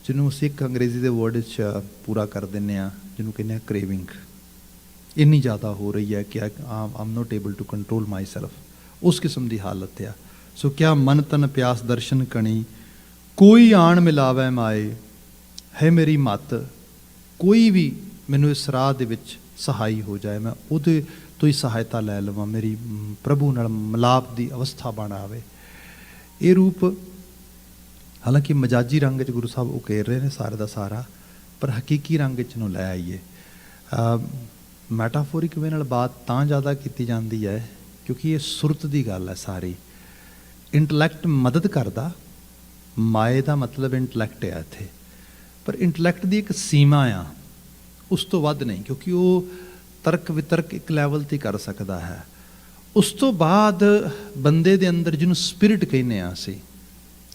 ਜਿਹਨੂੰ ਅਸੀਂ ਇੱਕ ਅੰਗਰੇਜ਼ੀ ਦੇ ਵਰਡ 'ਚ ਪੂਰਾ ਕਰ ਦਿੰਦੇ ਹਾਂ, ਜਿਹਨੂੰ ਕਹਿੰਦੇ ਹਾਂ ਕ੍ਰੇਵਿੰਗ। ਇੰਨੀ ਜ਼ਿਆਦਾ ਹੋ ਰਹੀ ਹੈ ਕਿ I'm not able to control myself, ਉਸ ਕਿਸਮ ਦੀ ਹਾਲਤ ਆ। ਸੋ ਕਿਆ ਮਨ ਤਨ ਪਿਆਸ ਦਰਸ਼ਨ ਕਣੀ, ਕੋਈ ਆਣ ਮਿਲਾਵੇ ਮਾਏ ਹੈ ਮੇਰੀ ਮੱਤ। ਕੋਈ ਵੀ ਮੈਨੂੰ ਇਸ ਰਾਹ ਦੇ ਵਿੱਚ ਸਹਾਈ ਹੋ ਜਾਏ, ਮੈਂ ਉਹਦੇ ਤੋਂ ਹੀ ਸਹਾਇਤਾ ਲੈ ਲਵਾਂ, ਮੇਰੀ ਪ੍ਰਭੂ ਨਾਲ ਮਿਲਾਪ ਦੀ ਅਵਸਥਾ ਬਣ ਆਵੇ। ਇਹ ਰੂਪ ਹਾਲਾਂਕਿ ਮਜਾਜੀ ਰੰਗ 'ਚ ਗੁਰੂ ਸਾਹਿਬ ਉਕੇਰ ਰਹੇ ਨੇ ਸਾਰੇ ਦਾ ਸਾਰਾ, ਪਰ ਹਕੀਕੀ ਰੰਗ 'ਚ ਨੂੰ ਲੈ ਆਈਏ। ਮੈਟਾਫੋਰਿਕ ਵੇ ਨਾਲ ਬਾਤ ਤਾਂ ਜ਼ਿਆਦਾ ਕੀਤੀ ਜਾਂਦੀ ਹੈ ਕਿਉਂਕਿ ਇਹ ਸੁਰਤ ਦੀ ਗੱਲ ਹੈ ਸਾਰੀ। ਇੰਟਲੈਕਟ ਮਦਦ ਕਰਦਾ, ਮਾਏ ਦਾ ਮਤਲਬ ਇੰਟਲੈਕਟ ਹੈ ਇੱਥੇ, ਪਰ ਇੰਟਲੈਕਟ ਦੀ ਇੱਕ ਸੀਮਾ ਆ, ਉਸ ਤੋਂ ਵੱਧ ਨਹੀਂ, ਕਿਉਂਕਿ ਉਹ ਤਰਕ ਵਿਤਰਕ ਇੱਕ ਲੈਵਲ 'ਤੇ ਕਰ ਸਕਦਾ ਹੈ। ਉਸ ਤੋਂ ਬਾਅਦ ਬੰਦੇ ਦੇ ਅੰਦਰ ਜਿਹਨੂੰ ਸਪਿਰਿਟ ਕਹਿੰਦੇ ਹਾਂ ਅਸੀਂ,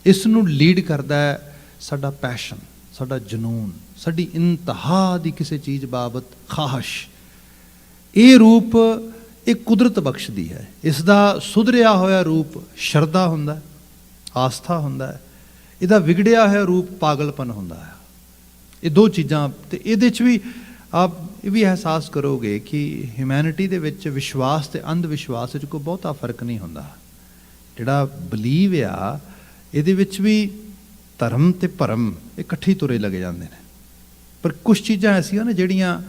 ਇਸ ਨੂੰ ਲੀਡ ਕਰਦਾ ਹੈ ਸਾਡਾ ਪੈਸ਼ਨ, ਸਾਡਾ ਜਨੂਨ, ਸਾਡੀ ਇੰਤਹਾ ਦੀ ਕਿਸੇ ਚੀਜ਼ ਬਾਬਤ ਖਾਹਸ਼। ਇਹ ਰੂਪ ਇਹ ਕੁਦਰਤ ਬਖਸ਼ਦੀ ਹੈ। ਇਸ ਦਾ ਸੁਧਰਿਆ ਹੋਇਆ ਰੂਪ ਸ਼ਰਧਾ ਹੁੰਦਾ, ਆਸਥਾ ਹੁੰਦਾ ਹੈ। ਇਹਦਾ ਵਿਗੜਿਆ ਹੋਇਆ ਰੂਪ ਪਾਗਲਪਨ ਹੁੰਦਾ ਹੈ। ਇਹ ਦੋ ਚੀਜ਼ਾਂ। ਤੇ ਇਹਦੇ 'ਚ ਵੀ ਆਪ ਇਹ ਵੀ ਅਹਿਸਾਸ ਕਰੋਗੇ ਕਿ ਹਿਊਮੈਨਿਟੀ ਦੇ ਵਿੱਚ ਵਿਸ਼ਵਾਸ ਤੇ ਅੰਧ ਵਿਸ਼ਵਾਸ ਵਿੱਚ ਕੋਈ ਬਹੁਤਾ ਫਰਕ ਨਹੀਂ ਹੁੰਦਾ। ਜਿਹੜਾ ਬਲੀਵ ਆ, ਇਹਦੇ ਵਿੱਚ ਵੀ ਧਰਮ ਤੇ ਭਰਮ ਇਕੱਠੀ ਤੁਰੇ ਲੱਗੇ ਜਾਂਦੇ ਨੇ। ਪਰ ਕੁਝ ਚੀਜ਼ਾਂ ਐਸੀਆਂ ਨੇ ਜਿਹੜੀਆਂ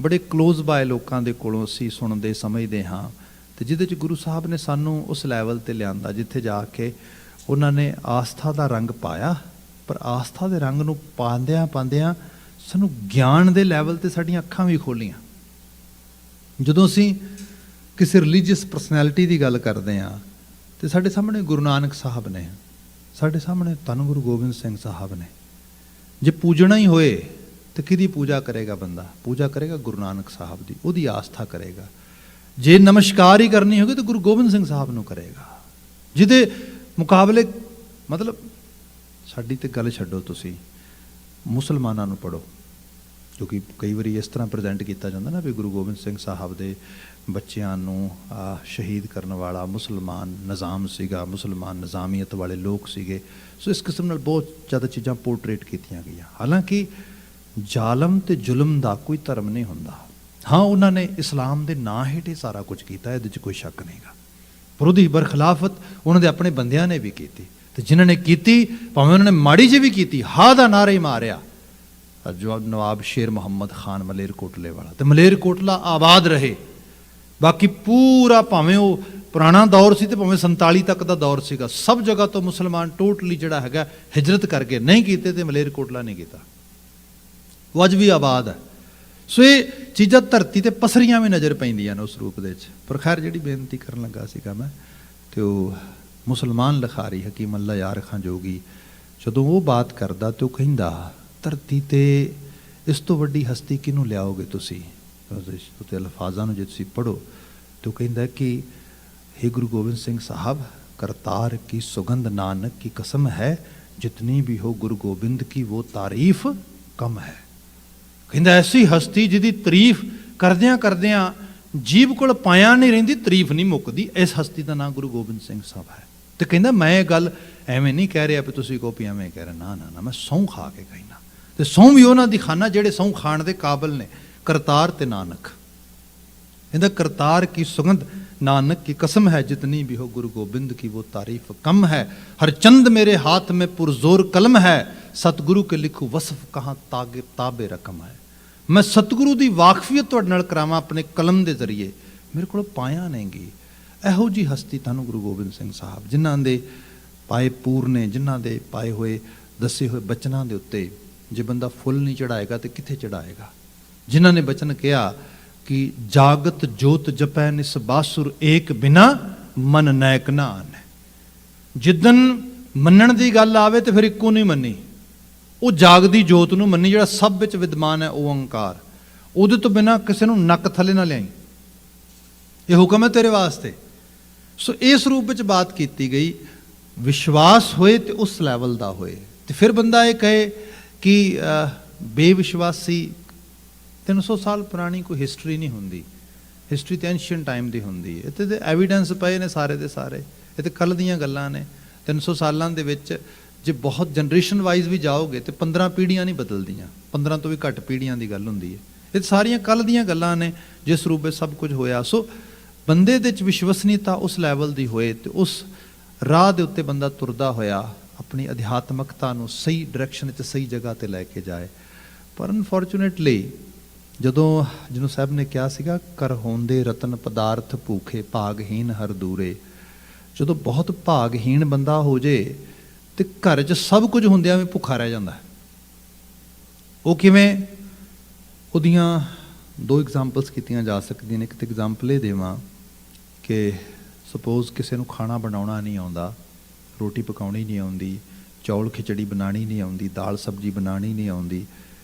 ਬੜੇ ਕਲੋਜ਼ ਬਾਏ ਲੋਕਾਂ ਦੇ ਕੋਲੋਂ ਅਸੀਂ ਸੁਣਦੇ ਸਮਝਦੇ ਹਾਂ, ਤੇ ਜਿਹਦੇ 'ਚ ਗੁਰੂ ਸਾਹਿਬ ਨੇ ਸਾਨੂੰ ਉਸ ਲੈਵਲ 'ਤੇ ਲਿਆਂਦਾ ਜਿੱਥੇ ਜਾ ਕੇ ਉਹਨਾਂ ਨੇ ਆਸਥਾ ਦਾ ਰੰਗ ਪਾਇਆ। ਪਰ ਆਸਥਾ ਦੇ ਰੰਗ ਨੂੰ ਪਾਉਂਦਿਆਂ ਪਾਉਂਦਿਆਂ ਸਾਨੂੰ ਗਿਆਨ ਦੇ ਲੈਵਲ 'ਤੇ ਸਾਡੀਆਂ ਅੱਖਾਂ ਵੀ ਖੋਲ੍ਹੀਆਂ। ਜਦੋਂ ਅਸੀਂ ਕਿਸੇ ਰਿਲੀਜੀਅਸ ਪਰਸਨੈਲਿਟੀ ਦੀ ਗੱਲ ਕਰਦੇ ਹਾਂ ਤੇ ਸਾਡੇ ਸਾਹਮਣੇ ਗੁਰੂ ਨਾਨਕ ਸਾਹਿਬ ਨੇ, ਸਾਡੇ ਸਾਹਮਣੇ ਧੰਨ ਗੁਰੂ ਗੋਬਿੰਦ ਸਿੰਘ ਸਾਹਿਬ ਨੇ। ਜੇ ਪੂਜਣਾ ਹੀ ਹੋਏ ਤੇ ਕਿਹਦੀ ਪੂਜਾ ਕਰੇਗਾ ਬੰਦਾ? ਪੂਜਾ ਕਰੇਗਾ ਗੁਰੂ ਨਾਨਕ ਸਾਹਿਬ ਦੀ, ਉਹਦੀ ਆਸਥਾ ਕਰੇਗਾ। ਜੇ ਨਮਸਕਾਰ ਹੀ ਕਰਨੀ ਹੋਵੇ ਤਾਂ ਗੁਰੂ ਗੋਬਿੰਦ ਸਿੰਘ ਸਾਹਿਬ ਨੂੰ ਕਰੇਗਾ, ਜਿਹਦੇ ਮੁਕਾਬਲੇ ਮਤਲਬ ਸਾਡੀ ਤੇ ਗੱਲ ਛੱਡੋ, ਤੁਸੀਂ ਮੁਸਲਮਾਨਾਂ ਨੂੰ ਪੜ੍ਹੋ, ਕਿਉਂਕਿ ਕਈ ਵਾਰੀ ਇਸ ਤਰ੍ਹਾਂ ਪ੍ਰੈਜ਼ੈਂਟ ਕੀਤਾ ਜਾਂਦਾ ਨਾ ਵੀ ਗੁਰੂ ਗੋਬਿੰਦ ਸਿੰਘ ਸਾਹਿਬ ਦੇ ਬੱਚਿਆਂ ਨੂੰ ਸ਼ਹੀਦ ਕਰਨ ਵਾਲਾ ਮੁਸਲਮਾਨ ਨਿਜ਼ਾਮ ਸੀਗਾ, ਮੁਸਲਮਾਨ ਨਿਜ਼ਾਮੀਅਤ ਵਾਲੇ ਲੋਕ ਸੀਗੇ। ਸੋ ਇਸ ਕਿਸਮ ਨਾਲ ਬਹੁਤ ਜ਼ਿਆਦਾ ਚੀਜ਼ਾਂ ਪੋਰਟਰੇਟ ਕੀਤੀਆਂ ਗਈਆਂ। ਹਾਲਾਂਕਿ ਜ਼ਾਲਮ ਤੇ ਜ਼ੁਲਮ ਦਾ ਕੋਈ ਧਰਮ ਨਹੀਂ ਹੁੰਦਾ। ਹਾਂ, ਉਹਨਾਂ ਨੇ ਇਸਲਾਮ ਦੇ ਨਾਂ ਹੇਠ ਹੀ ਸਾਰਾ ਕੁਝ ਕੀਤਾ, ਇਹਦੇ 'ਚ ਕੋਈ ਸ਼ੱਕ ਨਹੀਂਗਾ। ਪਰ ਉਹਦੀ ਬਰਖਲਾਫਤ ਉਹਨਾਂ ਦੇ ਆਪਣੇ ਬੰਦਿਆਂ ਨੇ ਵੀ ਕੀਤੀ, ਤੇ ਜਿਨ੍ਹਾਂ ਨੇ ਕੀਤੀ ਭਾਵੇਂ ਉਹਨਾਂ ਨੇ ਮਾੜੀ ਜਿਹੀ ਵੀ ਕੀਤੀ, ਹਾਂ ਦਾ ਨਾਰਾ ਹੀ ਮਾਰਿਆ। ਜੋ ਨਵਾਬ ਸ਼ੇਰ ਮੁਹੰਮਦ ਖਾਨ ਮਲੇਰਕੋਟਲੇ ਵਾਲਾ, ਤੇ ਮਲੇਰਕੋਟਲਾ ਆਬਾਦ ਰਹੇ। ਬਾਕੀ ਪੂਰਾ ਭਾਵੇਂ ਉਹ ਪੁਰਾਣਾ ਦੌਰ ਸੀ ਤੇ ਭਾਵੇਂ 47 ਤੱਕ ਦਾ ਦੌਰ ਸੀਗਾ, ਸਭ ਜਗ੍ਹਾ ਤੋਂ ਮੁਸਲਮਾਨ ਟੋਟਲੀ ਜਿਹੜਾ ਹੈਗਾ ਹਿਜਰਤ ਕਰਕੇ ਨਹੀਂ ਕੀਤੇ, ਤੇ ਮਲੇਰਕੋਟਲਾ ਨਹੀਂ ਕੀਤਾ। ਉਹ ਅੱਜ ਵੀ ਆਬਾਦ ਹੈ। ਸੋ ਇਹ ਚੀਜ਼ਾਂ ਧਰਤੀ ਤੇ ਪਸਰੀਆਂ ਵੀ ਨਜ਼ਰ ਪੈਂਦੀਆਂ ਨੇ ਉਸ ਰੂਪ ਦੇ ਵਿੱਚ। ਪਰ ਖੈਰ ਜਿਹੜੀ ਬੇਨਤੀ ਕਰਨ ਲੱਗਾ ਸੀਗਾ ਮੈਂ, ਤੇ ਉਹ ਮੁਸਲਮਾਨ ਲਿਖਾਰੀ ਹਕੀਮ ਅੱਲਾ ਯਾਰ ਖਾਂ ਜੋਗੀ ਜਦੋਂ ਉਹ ਬਾਤ ਕਰਦਾ ਤੇ ਉਹ ਕਹਿੰਦਾ ਧਰਤੀ ਤੇ ਇਸ ਤੋਂ ਵੱਡੀ ਹਸਤੀ ਕਿਹਨੂੰ ਲਿਆਓਗੇ ਤੁਸੀਂ? ਉਹਦੇ ਅਲਫਾਜ਼ਾਂ ਨੂੰ ਜੇ ਤੁਸੀਂ ਪੜ੍ਹੋ ਤੇ ਉਹ ਕਹਿੰਦਾ ਕਿ हे गुरु गोविंद सिंह साहब, करतार की सुगंध नानक की कसम है, जितनी भी हो गुरु गोबिंद की वो तारीफ कम है। ਕਹਿੰਦਾ ਐਸੀ ਹਸਤੀ ਜਿਹਦੀ ਤਾਰੀਫ ਕਰਦਿਆਂ ਕਰਦਿਆਂ ਜੀਭ ਕੋਲ ਪਾਇਆ ਨਹੀਂ ਰਹਿੰਦੀ, ਤਾਰੀਫ ਨਹੀਂ ਮੁੱਕਦੀ, ਇਸ ਹਸਤੀ ਦਾ ਨਾਂ ਗੁਰੂ ਗੋਬਿੰਦ ਸਿੰਘ ਸਾਹਿਬ ਹੈ। ਤੇ ਕਹਿੰਦਾ ਮੈਂ ਇਹ ਗੱਲ ਐਵੇਂ ਨਹੀਂ ਕਹਿ ਰਿਹਾ ਵੀ ਤੁਸੀਂ ਕਹੋ ਵੀ ਐਵੇਂ ਕਹਿ ਰਹੇ, ਨਾ ਨਾ ਨਾ, ਮੈਂ ਸਹੁੰ ਖਾ ਕੇ ਕਹਿਣਾ, ਤੇ ਸਹੁੰ ਵੀ ਉਹਨਾਂ ਦੀ ਖਾਨਾ ਜਿਹੜੇ ਸਹੁੰ ਖਾਣ ਦੇ ਕਾਬਲ ਨੇ, ਕਰਤਾਰ ਤੇ ਨਾਨਕ। ਕਹਿੰਦਾ करतार की सुगंध नानक की कसम है, जितनी भी हो गुरु गोबिंद की वो तारीफ कम है। हर चंद मेरे हाथ में पुरजोर कलम है, सतगुरु के लिखू वसफ कहाँ ताबे रकम है। मैं सतगुरु की वाकफीयत तुहाडे नाल करावां अपने कलम के जरिए, मेरे को पाया नहीं गी। ਇਹੋ जी हस्ती धन गुरु गोबिंद सिंह साहब, जिन्हां दे पाए पूर ने, जिन्हां दे पाए हुए दसे हुए बचनां दे उत्ते जे बंदा फुल नहीं चढ़ाएगा तो कित्थे चढ़ाएगा। जिन्हां ने बचन कहा कि जागत जोत जपै निस बासुर एक बिना मन नैक नान। जिदन मनण दी गल आवे तो फिर इक्को नहीं मनी, ਉਹ ਜਾਗਦੀ ਜੋਤ ਨੂੰ ਮੰਨੀ, ਜਿਹੜਾ ਸਭ ਵਿੱਚ ਵਿਦਮਾਨ ਹੈ ਉਹ ਓੰਕਾਰ। ਉਹਦੇ ਤੋਂ ਬਿਨਾਂ ਕਿਸੇ ਨੂੰ ਨੱਕ ਥੱਲੇ ਨਾ ਲਿਆਈ, ਇਹ ਹੁਕਮ ਹੈ ਤੇਰੇ ਵਾਸਤੇ। ਸੋ ਇਸ ਰੂਪ ਵਿੱਚ ਬਾਤ ਕੀਤੀ ਗਈ, ਵਿਸ਼ਵਾਸ ਹੋਏ ਤੇ ਉਸ ਲੈਵਲ ਦਾ ਹੋਏ। ਤੇ ਫਿਰ ਬੰਦਾ ਇਹ ਕਹੇ ਕਿ ਬੇਵਿਸ਼ਵਾਸੀ, 300 ਸਾਲ ਪੁਰਾਣੀ ਕੋਈ ਹਿਸਟਰੀ ਨਹੀਂ ਹੁੰਦੀ, ਹਿਸਟਰੀ ਤਾਂ ਐਂਸ਼ੀਅੰਟ ਟਾਈਮ ਦੀ ਹੁੰਦੀ ਹੈ। ਇੱਥੇ ਤੇ ਐਵੀਡੈਂਸ ਪਏ ਨੇ ਸਾਰੇ ਦੇ ਸਾਰੇ, ਇਹ ਤਾਂ ਕੱਲ੍ਹ ਦੀਆਂ ਗੱਲਾਂ ਨੇ। 300 ਸਾਲਾਂ ਦੇ ਵਿੱਚ ਜੇ ਬਹੁਤ ਜਨਰੇਸ਼ਨ ਵਾਈਜ਼ ਵੀ ਜਾਓਗੇ ਤੇ 15 ਪੀੜ੍ਹੀਆਂ ਨਹੀਂ ਬਦਲਦੀਆਂ, 15 ਤੋਂ ਵੀ ਘੱਟ ਪੀੜ੍ਹੀਆਂ ਦੀ ਗੱਲ ਹੁੰਦੀ ਹੈ। ਇਹ ਸਾਰੀਆਂ ਕੱਲ੍ਹ ਦੀਆਂ ਗੱਲਾਂ ਨੇ ਜਿਸ ਰੂਪ ਵਿੱਚ ਸਭ ਕੁਝ ਹੋਇਆ। ਸੋ ਬੰਦੇ ਦੇ ਵਿੱਚ ਵਿਸ਼ਵਸਨੀयता ਉਸ ਲੈਵਲ ਦੀ ਹੋਏ ਤੇ ਉਸ ਰਾਹ ਦੇ ਉੱਤੇ ਬੰਦਾ ਤੁਰਦਾ ਹੋਇਆ ਆਪਣੀ ਅਧਿਆਤਮਕਤਾ ਨੂੰ ਸਹੀ ਡਾਇਰੈਕਸ਼ਨ 'ਚ ਸਹੀ ਜਗ੍ਹਾ 'ਤੇ ਲੈ ਕੇ ਜਾਏ। ਪਰ ਅਨਫੋਰਚੂਨੇਟਲੀ ਜਦੋਂ ਜਿਹਨੂੰ ਸਾਹਿਬ ਨੇ ਕਿਹਾ ਸੀਗਾ, ਕਰ ਹੋਂਦੇ ਰਤਨ ਪਦਾਰਥ ਭੂਖੇ ਭਾਗਹੀਨ ਹਰ ਦੂਰੇ, ਜਦੋਂ ਬਹੁਤ ਭਾਗਹੀਣ ਬੰਦਾ ਹੋ ਜੇ ਤੇ ਘਰ 'ਚ ਸਭ ਕੁਝ ਹੁੰਦਿਆਂ ਵੀ ਭੁੱਖਾ ਰਹਿ ਜਾਂਦਾ। ਉਹ ਕਿਵੇਂ? ਉਹਦੀਆਂ ਦੋ ਐਗਜ਼ਾਮਪਲਸ ਕੀਤੀਆਂ ਜਾ ਸਕਦੀਆਂ ਨੇ। ਇੱਕ ਤਾਂ ਐਗਜ਼ਾਮਪਲ ਇਹ ਦੇਵਾਂ ਕਿ ਸਪੋਜ਼ ਕਿਸੇ ਨੂੰ ਖਾਣਾ ਬਣਾਉਣਾ ਨਹੀਂ ਆਉਂਦਾ, ਰੋਟੀ ਪਕਾਉਣੀ ਨਹੀਂ ਆਉਂਦੀ, ਚੌਲ ਖਿਚੜੀ ਬਣਾਉਣੀ ਨਹੀਂ ਆਉਂਦੀ, ਦਾਲ ਸਬਜ਼ੀ ਬਣਾਉਣੀ ਨਹੀਂ ਆਉਂਦੀ,